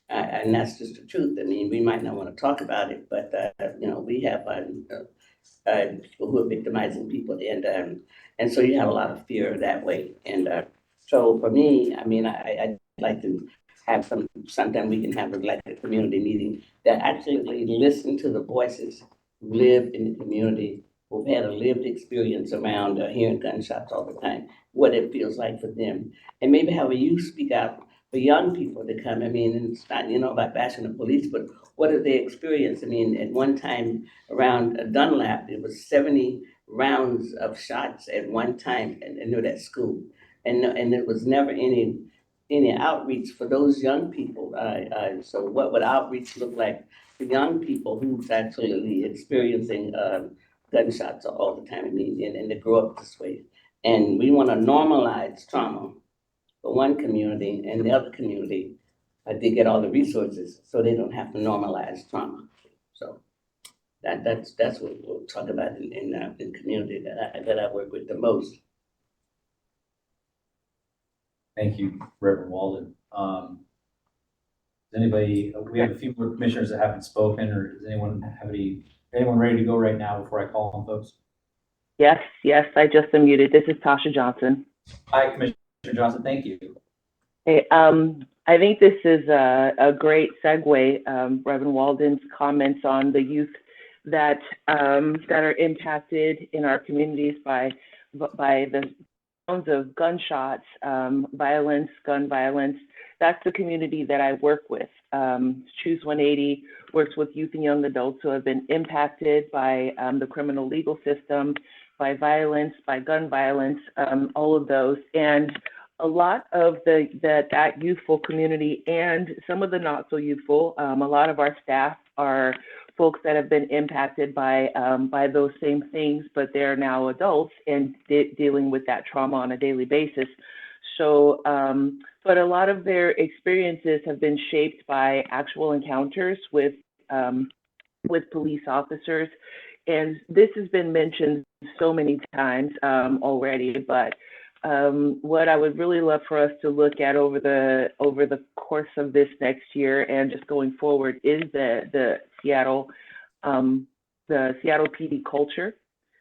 And that's just the truth. I mean, we might not want to talk about it, but we have people who are victimizing people, and so you have a lot of fear that way. And So for me, I mean, I'd like to have sometime we can have like a community meeting that actually listen to the voices who live in the community, who've had a lived experience around hearing gunshots all the time, what it feels like for them. And maybe have a youth speak out for young people to come. I mean, and it's not, about bashing the police, but what have they experienced? I mean, at one time around Dunlap, it was 70 rounds of shots at one time, and they're at school. And there was never any outreach for those young people. So what would outreach look like for young people who's actually experiencing gunshots all the time? I mean, and they grow up this way. And we want to normalize trauma for one community, and the other community, they get all the resources so they don't have to normalize trauma. So that's what we'll talk about in community that I work with the most. Thank you, Reverend Walden. Does anybody, we have a few more commissioners that haven't spoken, or does anyone have anyone ready to go right now before I call on folks? Yes, I just unmuted. This is Tasha Johnson. Hi, Commissioner Johnson, thank you. Hey, I think this is a great segue, Reverend Walden's comments on the youth that are impacted in our communities by the sounds of gunshots, violence, gun violence. That's the community that I work with. Choose 180 works with youth and young adults who have been impacted by the criminal legal system, by violence, by gun violence, all of those. And a lot of that youthful community and some of the not so youthful, a lot of our staff are folks that have been impacted by those same things, but they're now adults and dealing with that trauma on a daily basis. So, but a lot of their experiences have been shaped by actual encounters with police officers. And this has been mentioned so many times already, but what I would really love for us to look at over the course of this next year and just going forward is the Seattle PD culture.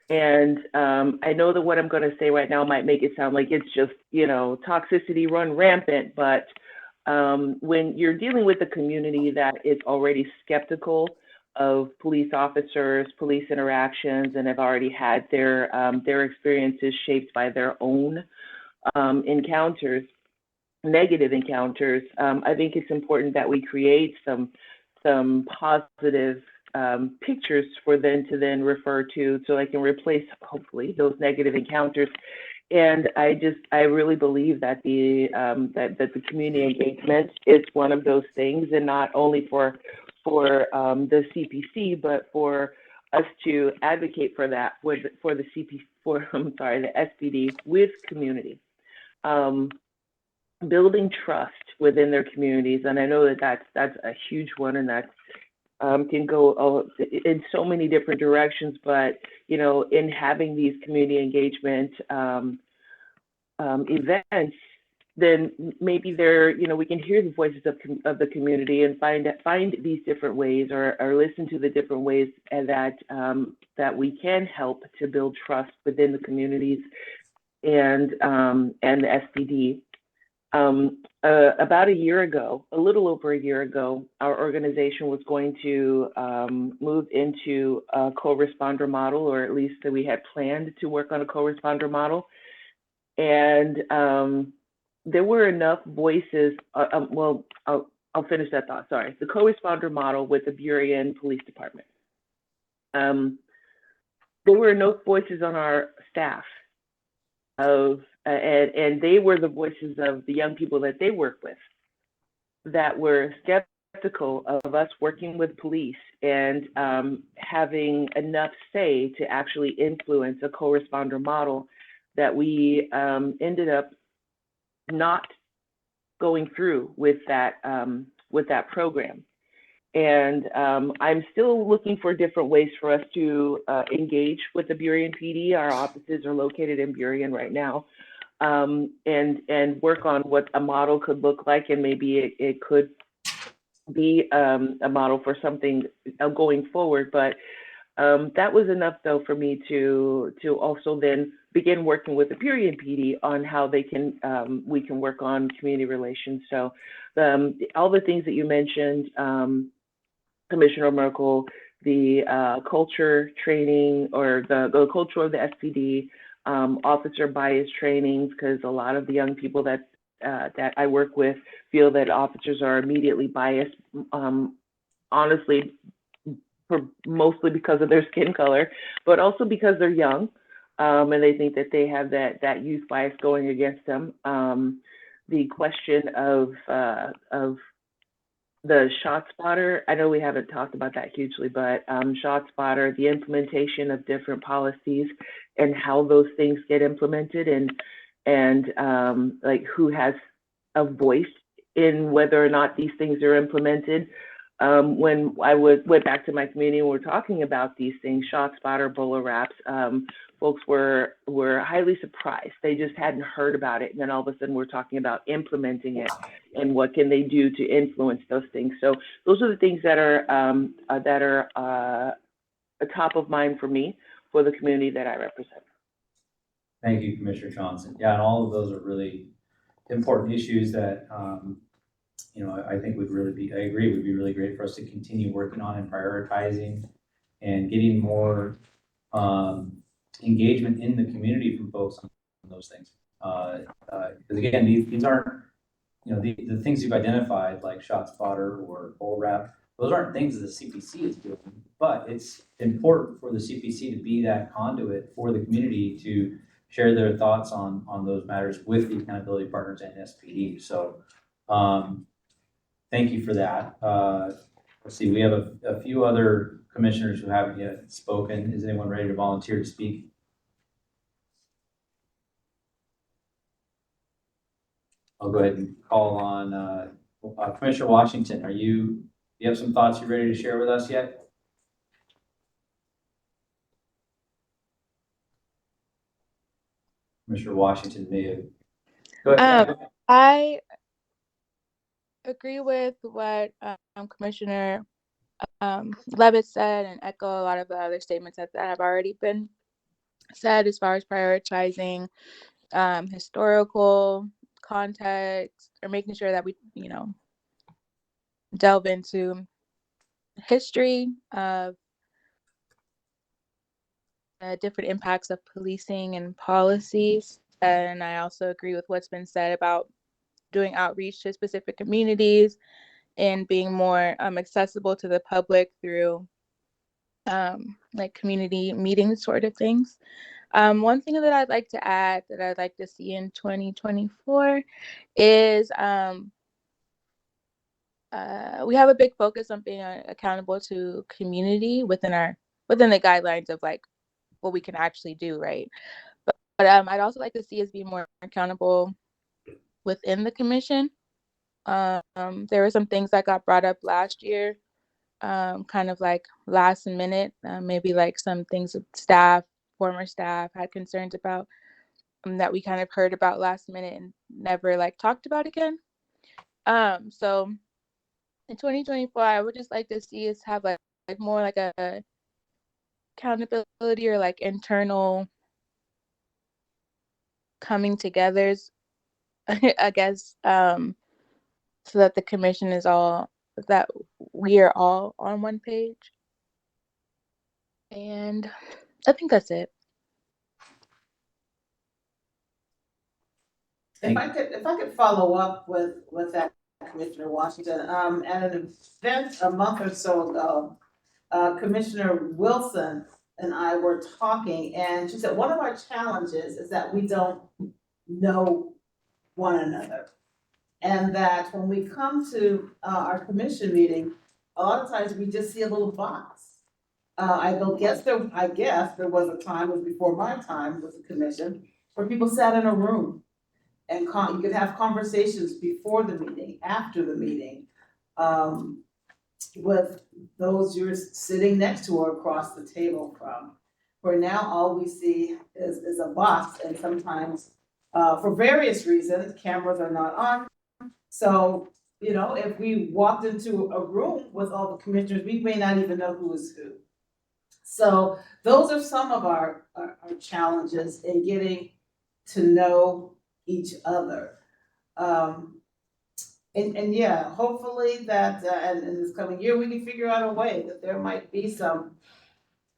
And I know that what I'm going to say right now might make it sound like it's just, toxicity run rampant, but when you're dealing with a community that is already skeptical of police officers, police interactions, and have already had their experiences shaped by their own encounters, negative encounters, I think it's important that we create some positive pictures for them to then refer to, so I can replace hopefully those negative encounters. And I really believe that that the community engagement is one of those things, and not only for the CPC, but for us to advocate for that for the SPD with community, building trust within their communities. And I know that that's a huge one, and that can go in so many different directions. But in having these community engagement events, then maybe we can hear the voices of the community and find these different ways, or listen to the different ways that we can help to build trust within the communities and the SPD. About a little over a year ago, our organization was going to move into a co-responder model, or at least that we had planned to work on a co-responder model. And there were enough voices, I'll finish that thought, sorry. The co-responder model with the Burien Police Department. There were enough voices on our staff and they were the voices of the young people that they work with that were skeptical of us working with police and having enough say to actually influence a co-responder model, that we ended up not going through with that program. And I'm still looking for different ways for us to engage with the Burien PD. Our offices are located in Burien right now, and work on what a model could look like, and maybe it could be a model for something going forward. But That was enough though for me to also then begin working with the Period PD on how they can we can work on community relations. So all the things that you mentioned, Commissioner Merkel, the culture training or the culture of the SPD, officer bias trainings, because a lot of the young people that I work with feel that officers are immediately biased, honestly, mostly because of their skin color, but also because they're young, and they think that they have that youth bias going against them. The question of the shot spotter, I know we haven't talked about that hugely, but shot spotter, the implementation of different policies and how those things get implemented, and like who has a voice in whether or not these things are implemented. When I went back to my community and we're talking about these things, shot spotter, bowler wraps, folks were highly surprised. They just hadn't heard about it. And then all of a sudden we're talking about implementing it and what can they do to influence those things. So those are the things that are top of mind for me, for the community that I represent. Thank you, Commissioner Johnson. Yeah, and all of those are really important issues that, you know, I think would really be, I agree, would be really great for us to continue working on and prioritizing and getting more engagement in the community from folks on those things. Because again, these aren't, you know, the things you've identified, like shot spotter or bull wrap, those aren't things that the CPC is doing, but it's important for the CPC to be that conduit for the community to share their thoughts on those matters with the accountability partners and SPD. So thank you for that. Let's see, we have a few other commissioners who haven't yet spoken. Is anyone ready to volunteer to speak? I'll go ahead and call on Commissioner Washington. Do you have some thoughts you're ready to share with us yet? Commissioner Washington may have. Go ahead. I agree with what Commissioner Levitt said and echo a lot of the other statements that have already been said as far as prioritizing historical context or making sure that we, you know, delve into history of different impacts of policing and policies. And I also agree with what's been said about doing outreach to specific communities and being more accessible to the public through like community meetings sort of things. One thing that I'd like to add that I'd like to see in 2024 is we have a big focus on being accountable to community within the guidelines of like what we can actually do, right? But I'd also like to see us be more accountable within the commission. There were some things that got brought up last year, kind of like last minute, maybe like some things that former staff had concerns about that we kind of heard about last minute and never like talked about again. So in 2024, I would just like to see us have like more like a accountability or like internal coming togethers, I guess, so that the commission is that we are all on one page. And I think that's it. If I could follow up with that, Commissioner Washington, at an event a month or so ago, Commissioner Wilson and I were talking, and she said one of our challenges is that we don't know one another. And that when we come to our commission meeting, a lot of times we just see a little box. I guess there was a time, it was before my time with the commission, where people sat in a room and you could have conversations before the meeting, after the meeting, with those you're sitting next to or across the table from. Where now all we see is a box, and sometimes, for various reasons, cameras are not on. So, you know, if we walked into a room with all the commissioners, we may not even know who is who. So those are some of our challenges in getting to know each other. And yeah, hopefully that, and in this coming year, we can figure out a way that there might be some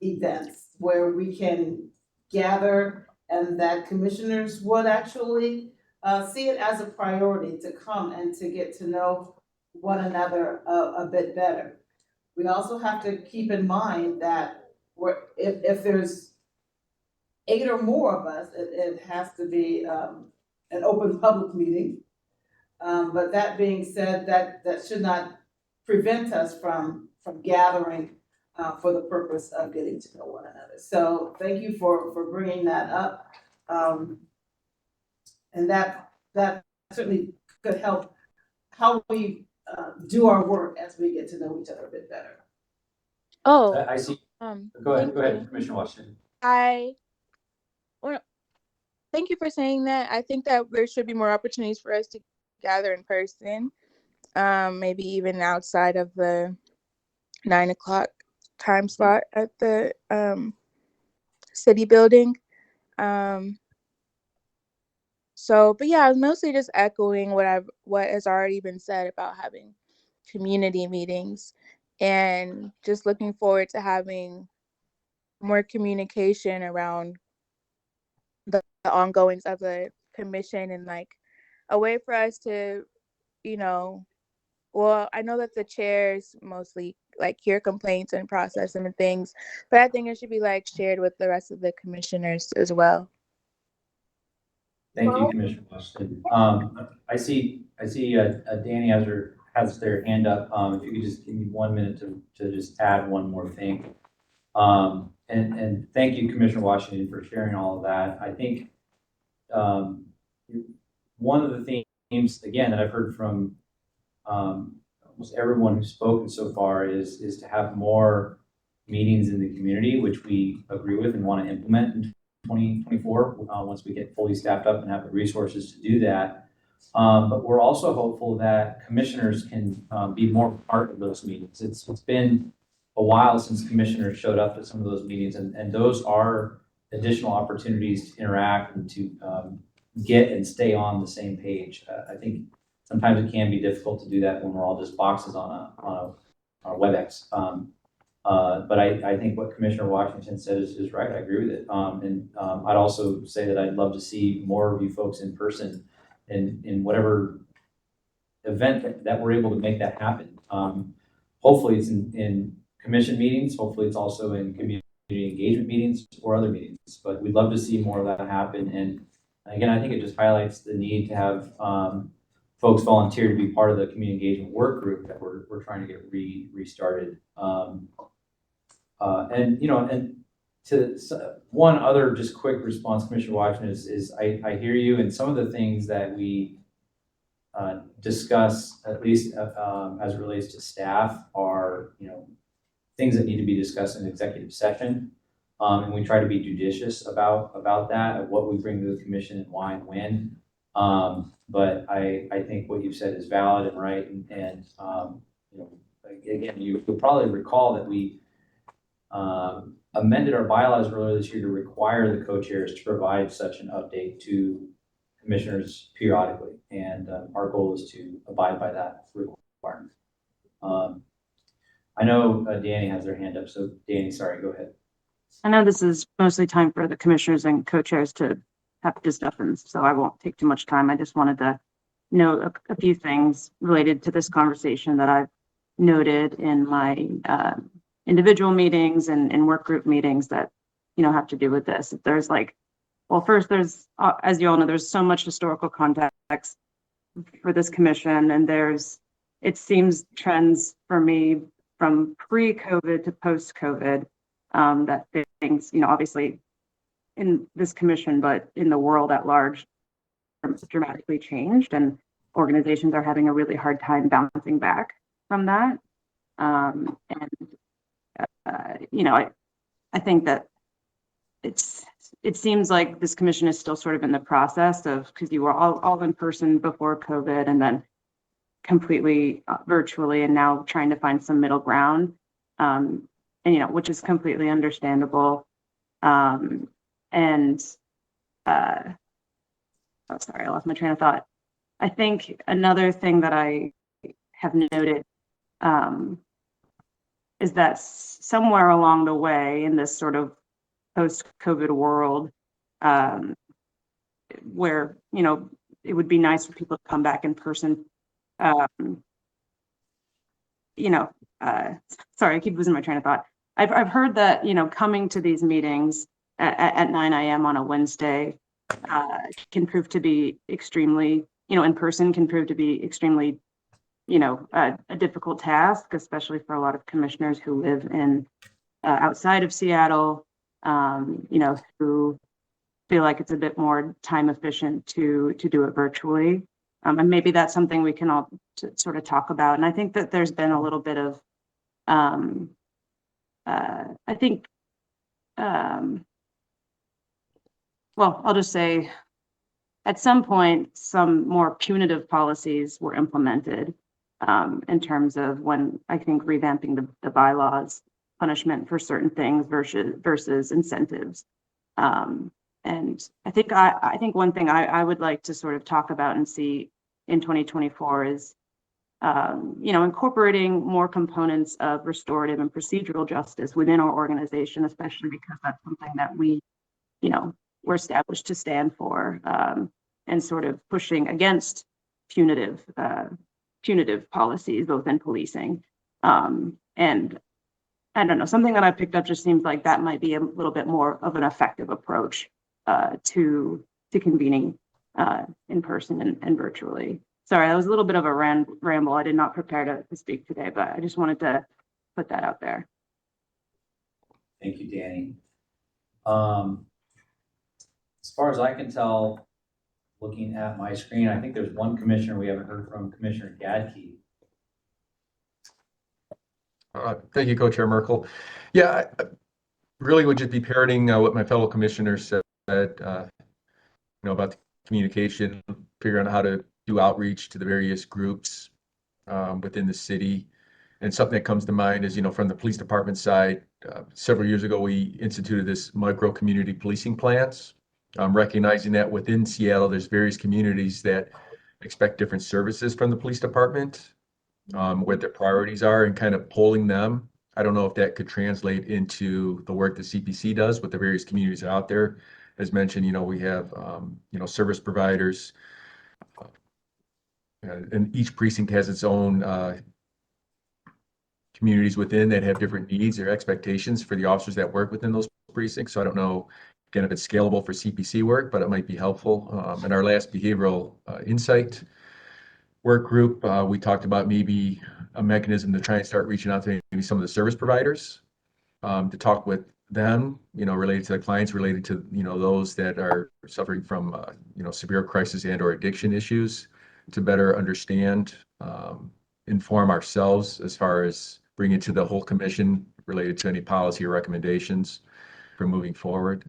events where we can gather and that commissioners would actually see it as a priority to come and to get to know one another a bit better. We also have to keep in mind that if there's 8 or more of us, it has to be an open public meeting. But that being said, that should not prevent us from gathering for the purpose of getting to know one another. So thank you for bringing that up. And that certainly could help how we do our work as we get to know each other a bit better. Oh, I see. Go thank ahead, you. Commissioner Washington. Well, thank you for saying that. I think that there should be more opportunities for us to gather in person, maybe even outside of the 9 o'clock time slot at the city building. But yeah, I was mostly just echoing what has already been said about having community meetings, and just looking forward to having more communication around the ongoings of the commission, and like a way for us to, well, I know that the chairs mostly like hear complaints and process them and things, but I think it should be like shared with the rest of the commissioners as well. Thank you, Commissioner Washington. I see Danny has their hand up. If you could just give me 1 minute to just add one more thing. And thank you, Commissioner Washington, for sharing all of that. I think one of the themes, again, that I've heard from almost everyone who's spoken so far is to have more meetings in the community, which we agree with and want to implement in 2024 once we get fully staffed up and have the resources to do that. But we're also hopeful that commissioners can be more part of those meetings. It's been a while since commissioners showed up at some of those meetings, and those are additional opportunities to interact and to get and stay on the same page. I think sometimes it can be difficult to do that when we're all just boxes on a WebEx. But I think what Commissioner Washington said is right. I agree with it. I'd also say that I'd love to see more of you folks in person in whatever event that we're able to make that happen. Hopefully it's in commission meetings. Hopefully it's also in community engagement meetings or other meetings, but we'd love to see more of that happen. And again, I think it just highlights the need to have folks volunteer to be part of the community engagement work group that we're trying to get restarted. And to one other just quick response, Commissioner Washington, is I hear you, and some of the things that we discuss, at least as it relates to staff, are things that need to be discussed in executive session, and we try to be judicious about that, of what we bring to the commission and why and when. But I think what you've said is valid and right, and again, you'll probably recall that we amended our bylaws earlier this year to require the co-chairs to provide such an update to commissioners periodically, and our goal is to abide by that requirement. I know Danny has their hand up, so Danny, sorry, go ahead. I know this is mostly time for the commissioners and co-chairs to have discussions, so I won't take too much time. I just wanted to note a few things related to this conversation that I've noted in my individual meetings and work group meetings that have to do with this. There's first, there's as you all know, there's so much historical context for this commission, and it seems trends for me from pre-COVID to post-COVID that things, obviously in this commission, but in the world at large, dramatically changed, and organizations are having a really hard time bouncing back from that. I think that it seems like this commission is still sort of in the process of, because you were all in person before COVID and then completely virtually, and now trying to find some middle ground. And and which is completely understandable. And oh, sorry, I lost my train of thought. I think another thing that I have noted is that somewhere along the way in this sort of post-COVID world, where it would be nice for people to come back in person. Sorry, I keep losing my train of thought. I've heard that coming to these meetings at 9 a.m. on a Wednesday can prove to be extremely, in person can prove to be extremely, a difficult task, especially for a lot of commissioners who live in outside of Seattle, who feel like it's a bit more time efficient to do it virtually. And maybe that's something we can all sort of talk about. And I think that there's been a little bit of, I think, well, I'll just say at some point, some more punitive policies were implemented in terms of when I think revamping the bylaws, punishment for certain things versus incentives. And I think one thing I would like to sort of talk about and see in 2024 is, incorporating more components of restorative and procedural justice within our organization, especially because that's something that we're established to stand for, and sort of pushing against punitive policies, both in policing. And I don't know, something that I picked up just seems like that might be a little bit more of an effective approach to convening in person and virtually. Sorry, that was a little bit of a ramble. I did not prepare to speak today, but I just wanted to put that out there. Thank you, Danny. As far as I can tell, looking at my screen, I think there's one commissioner we haven't heard from, Commissioner Gadke. Thank you, Co-Chair Merkel. Yeah, I really would just be parroting what my fellow commissioners said, about the communication, figuring out how to do outreach to the various groups within the city. And something that comes to mind is, from the police department side, several years ago, we instituted this micro community policing plans, recognizing that within Seattle, there's various communities that expect different services from the police department, what their priorities are, and kind of polling them. I don't know if that could translate into the work that CPC does with the various communities out there. As mentioned, we have, service providers, and each precinct has its own communities within that have different needs or expectations for the officers that work within those precincts. So I don't know, again, if it's scalable for CPC work, but it might be helpful. In our last behavioral insight work group, we talked about maybe a mechanism to try and start reaching out to maybe some of the service providers to talk with them, related to the clients, related to, those that are suffering from, severe crisis and or addiction issues, to better understand, inform ourselves as far as bring it to the whole commission related to any policy or recommendations for moving forward.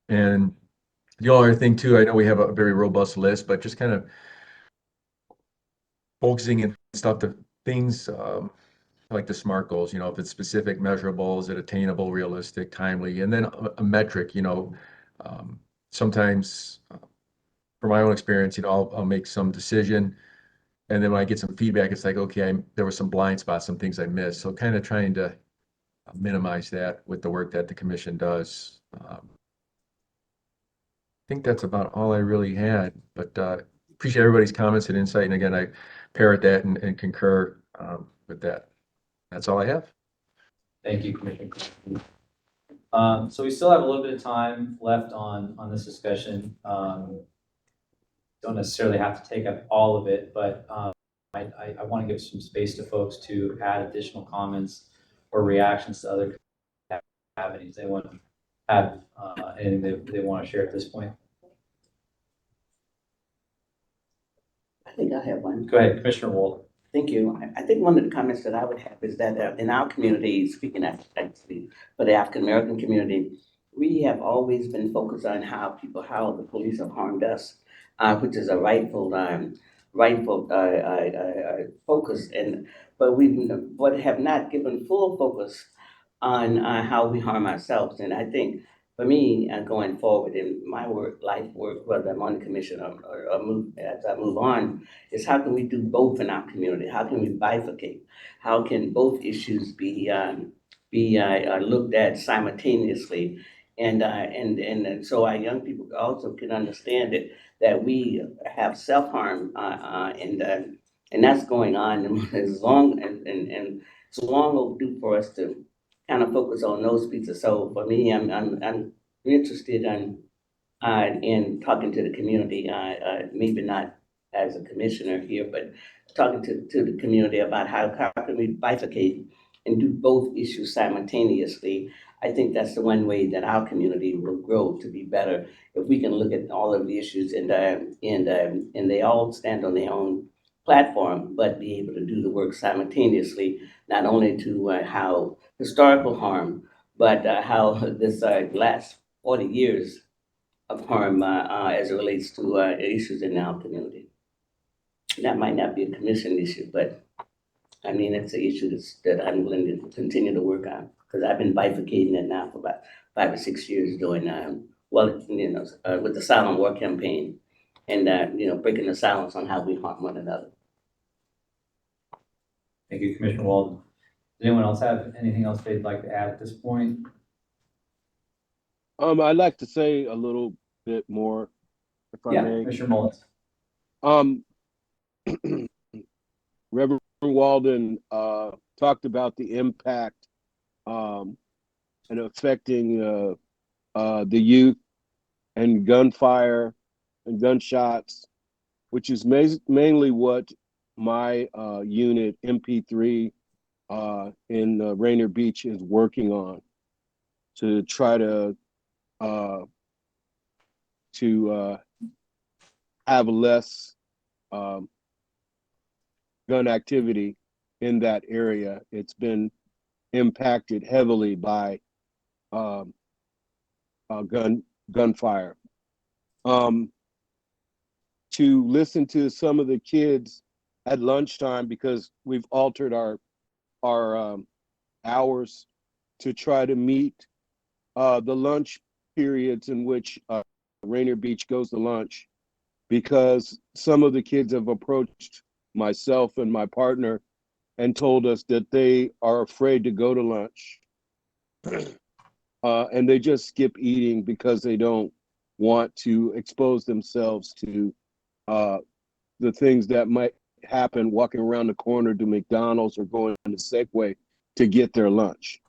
And the only other thing too, I know we have a very robust list, but just kind of focusing in stuff to things like the SMART goals, if it's specific, measurable, is it attainable, realistic, timely, and then a metric, sometimes from my own experience, I'll make some decision, and then when I get some feedback, it's like, okay, there were some blind spots, some things I missed. So kind of trying to minimize that with the work that the commission does. I think that's about all I really had, but appreciate everybody's comments and insight. And again, I parrot that and concur with that. That's all I have. Thank you, Commissioner. So we still have a little bit of time left on this discussion. Don't necessarily have to take up all of it, but I want to give some space to folks to add additional comments or reactions to other avenues they want to have, anything they want to share at this point. I think I have one. Go ahead, Commissioner Wold. Thank you. I think one of the comments that I would have is that in our community, speaking actually for the African American community, we have always been focused on how the police have harmed us, which is a rightful focus. but have not given full focus on how we harm ourselves. And I think for me, going forward in my life work, whether I'm on the commission or as I move on, is how can we do both in our community? How can we bifurcate? How can both issues be looked at simultaneously? And so our young people also can understand that we have self-harm, and that's going on as long and it's long overdue for us to kind of focus on those pieces. So for me, I'm interested in talking to the community, maybe not as a commissioner here, but talking to the community about how can we bifurcate and do both issues simultaneously. I think that's the one way that our community will grow to be better if we can look at all of the issues and they all stand on their own platform, but be able to do the work simultaneously, not only to how historical harm, but how this last 40 years of harm as it relates to issues in our community. That might not be a commission issue, but I mean, it's an issue that I'm willing to continue to work on because I've been bifurcating it now for about 5 or 6 years doing, with the Silent War campaign and, breaking the silence on how we harm one another. Thank you, Commissioner Walden. Does anyone else have anything else they'd like to add at this point? I'd like to say a little bit more, if I may. Commissioner Mullins. Reverend Walden talked about the impact and affecting the youth and gunfire and gunshots, which is mainly what my unit MP3 in Rainier Beach is working on to try to have less gun activity in that area. It's been impacted heavily by gunfire. To listen to some of the kids at lunchtime, because we've altered our hours to try to meet the lunch periods in which Rainier Beach goes to lunch, because some of the kids have approached myself and my partner and told us that they are afraid to go to lunch. And they just skip eating because they don't want to expose themselves to the things that might happen walking around the corner to McDonald's or going to Safeway to get their lunch.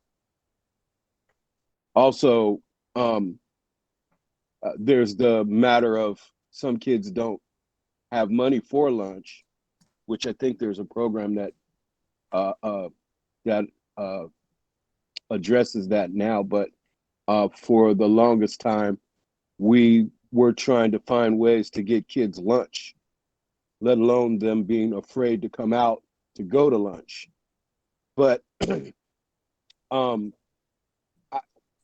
Also, there's the matter of some kids don't have money for lunch, which I think there's a program that addresses that now. But for the longest time, we were trying to find ways to get kids lunch, let alone them being afraid to come out to go to lunch. But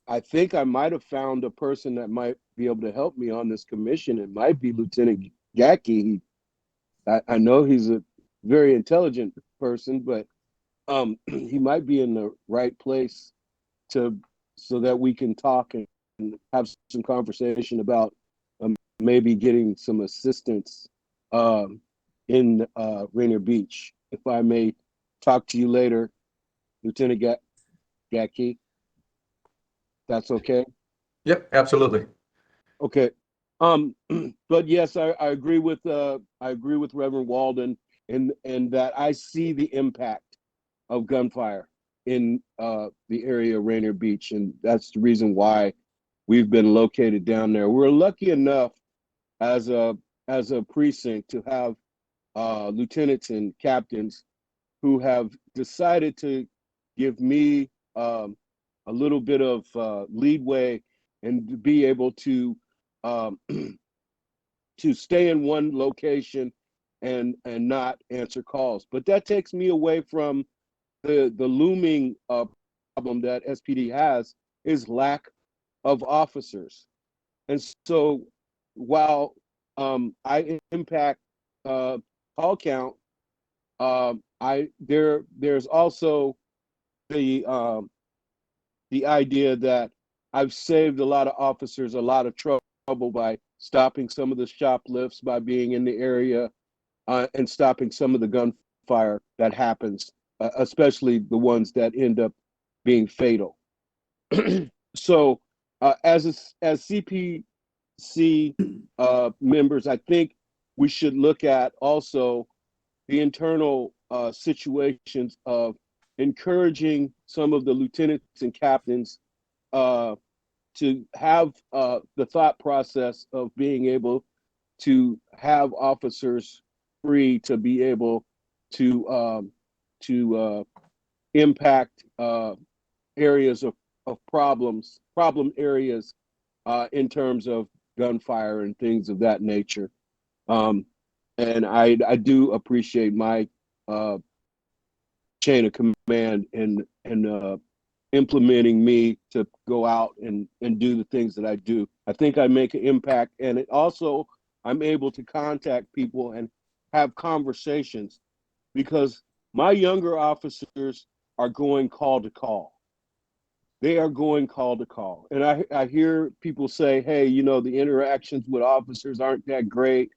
I think I might have found a person that might be able to help me on this commission. It might be Lieutenant Gackey. I know he's a very intelligent person, but he might be in the right place so that we can talk and have some conversation about maybe getting some assistance in Rainier Beach. If I may talk to you later, Lieutenant Gackey, that's okay? Yep, absolutely. Okay. But yes, I agree with Reverend Walden in that I see the impact of gunfire in the area of Rainier Beach, and that's the reason why we've been located down there. We're lucky enough as a precinct to have lieutenants and captains who have decided to give me a little bit of leadway and to be able to to stay in one location and not answer calls. But that takes me away from the looming problem that SPD has, is lack of officers. And so while I impact call count there's also the idea that I've saved a lot of officers a lot of trouble by stopping some of the shoplifts, by being in the area, and stopping some of the gunfire that happens, especially the ones that end up being fatal. So, as CPC members, I think we should look at also the internal situations of encouraging some of the lieutenants and captains to have the thought process of being able to have officers free to be able to impact areas of problem areas in terms of gunfire and things of that nature. And I do appreciate my chain of command in implementing me to go out and do the things that I do. I think I make an impact, and it also I'm able to contact people and have conversations, because my younger officers are going call to call. They are going call to call. And I hear people say, hey, you know, the interactions with officers aren't that great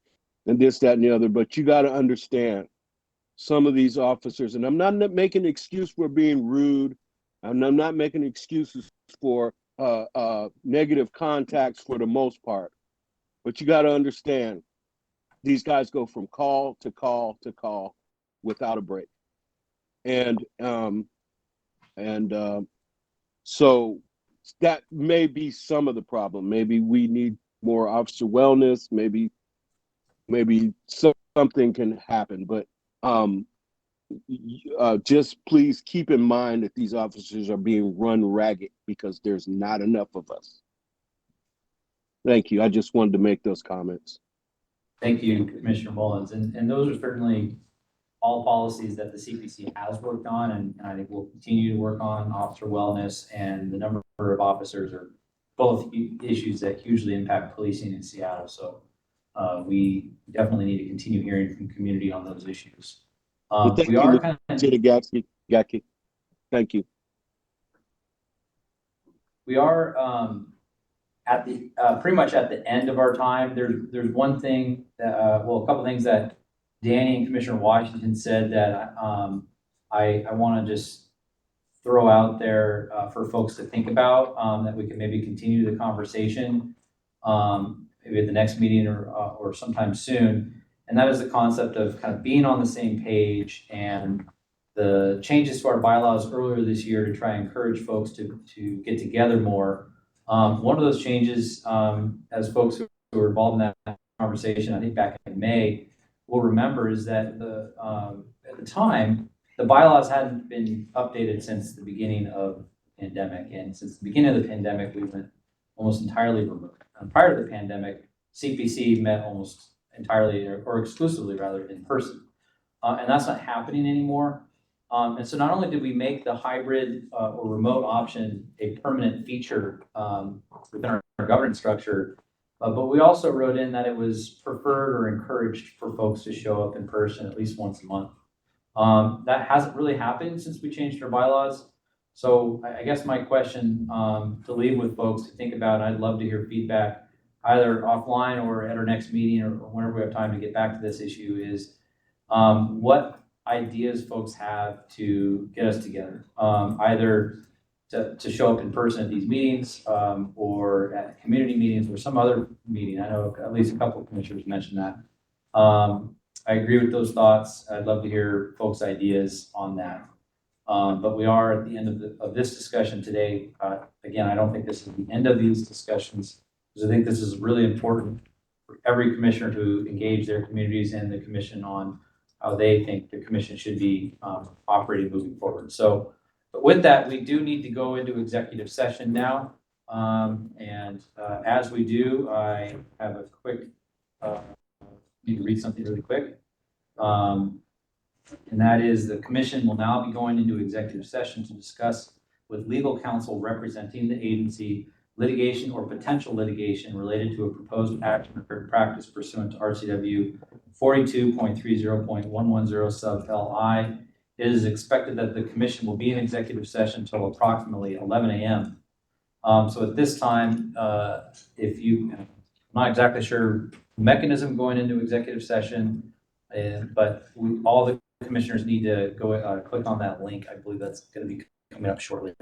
and this, that, and the other. But you got to understand some of these officers, and I'm not making an excuse for being rude. And I'm not making excuses for negative contacts for the most part. But you got to understand, these guys go from call to call to call without a break. And so that may be some of the problem. Maybe we need more officer wellness. Maybe something can happen. But just please keep in mind that these officers are being run ragged because there's not enough of us. Thank you. I just wanted to make those comments. Thank you, Commissioner Mullins. And those are certainly all policies that the CPC has worked on, and I think we'll continue to work on. Officer wellness and the number of officers are both issues that hugely impact policing in Seattle. So we definitely need to continue hearing from the community on those issues. Thank you, Lieutenant Gaki. Thank you. We are at the pretty much at the end of our time. There's one thing that a couple things that Danny and Commissioner Washington said that I want to just throw out there for folks to think about, that we can maybe continue the conversation maybe at the next meeting or sometime soon. And that is the concept of kind of being on the same page and the changes to our bylaws earlier this year to try and encourage folks to get together more. One of those changes, as folks who were involved in that conversation, I think back in May, will remember, is that at the time, the bylaws hadn't been updated since the beginning of the pandemic. And since the beginning of the pandemic, we went almost entirely remote. And prior to the pandemic, CPC met almost entirely or exclusively rather in person. And that's not happening anymore. And so not only did we make the hybrid or remote option a permanent feature within our governance structure, but we also wrote in that it was preferred or encouraged for folks to show up in person at least once a month. That hasn't really happened since we changed our bylaws. So I guess my question to leave with folks to think about, I'd love to hear feedback either offline or at our next meeting or whenever we have time to get back to this issue, is what ideas folks have to get us together, either to show up in person at these meetings or at community meetings or some other meeting. I know at least a couple of commissioners mentioned that. I agree with those thoughts. I'd love to hear folks' ideas on that. But we are at the end of this discussion today. Again, I don't think this is the end of these discussions, because I think this is really important for every commissioner to engage their communities and the commission on how they think the commission should be operating moving forward. So, but with that, we do need to go into executive session now. As we do, I have a quick, need to read something really quick. And that is, the commission will now be going into executive session to discuss with legal counsel representing the agency litigation or potential litigation related to a proposed action or practice pursuant to RCW 42.30.110 sub LI. It is expected that the commission will be in executive session until approximately 11 a.m. So at this time, I'm not exactly sure the mechanism going into executive session, but all the commissioners need to go click on that link. I believe that's going to be coming up shortly.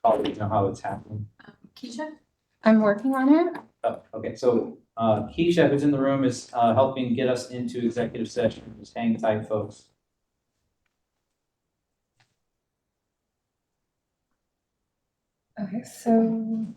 Oh, you know how it's happening. Keisha? I'm working on it. Oh, okay. So Keisha, who's in the room, is helping get us into executive session. Just hang tight, folks. Okay, so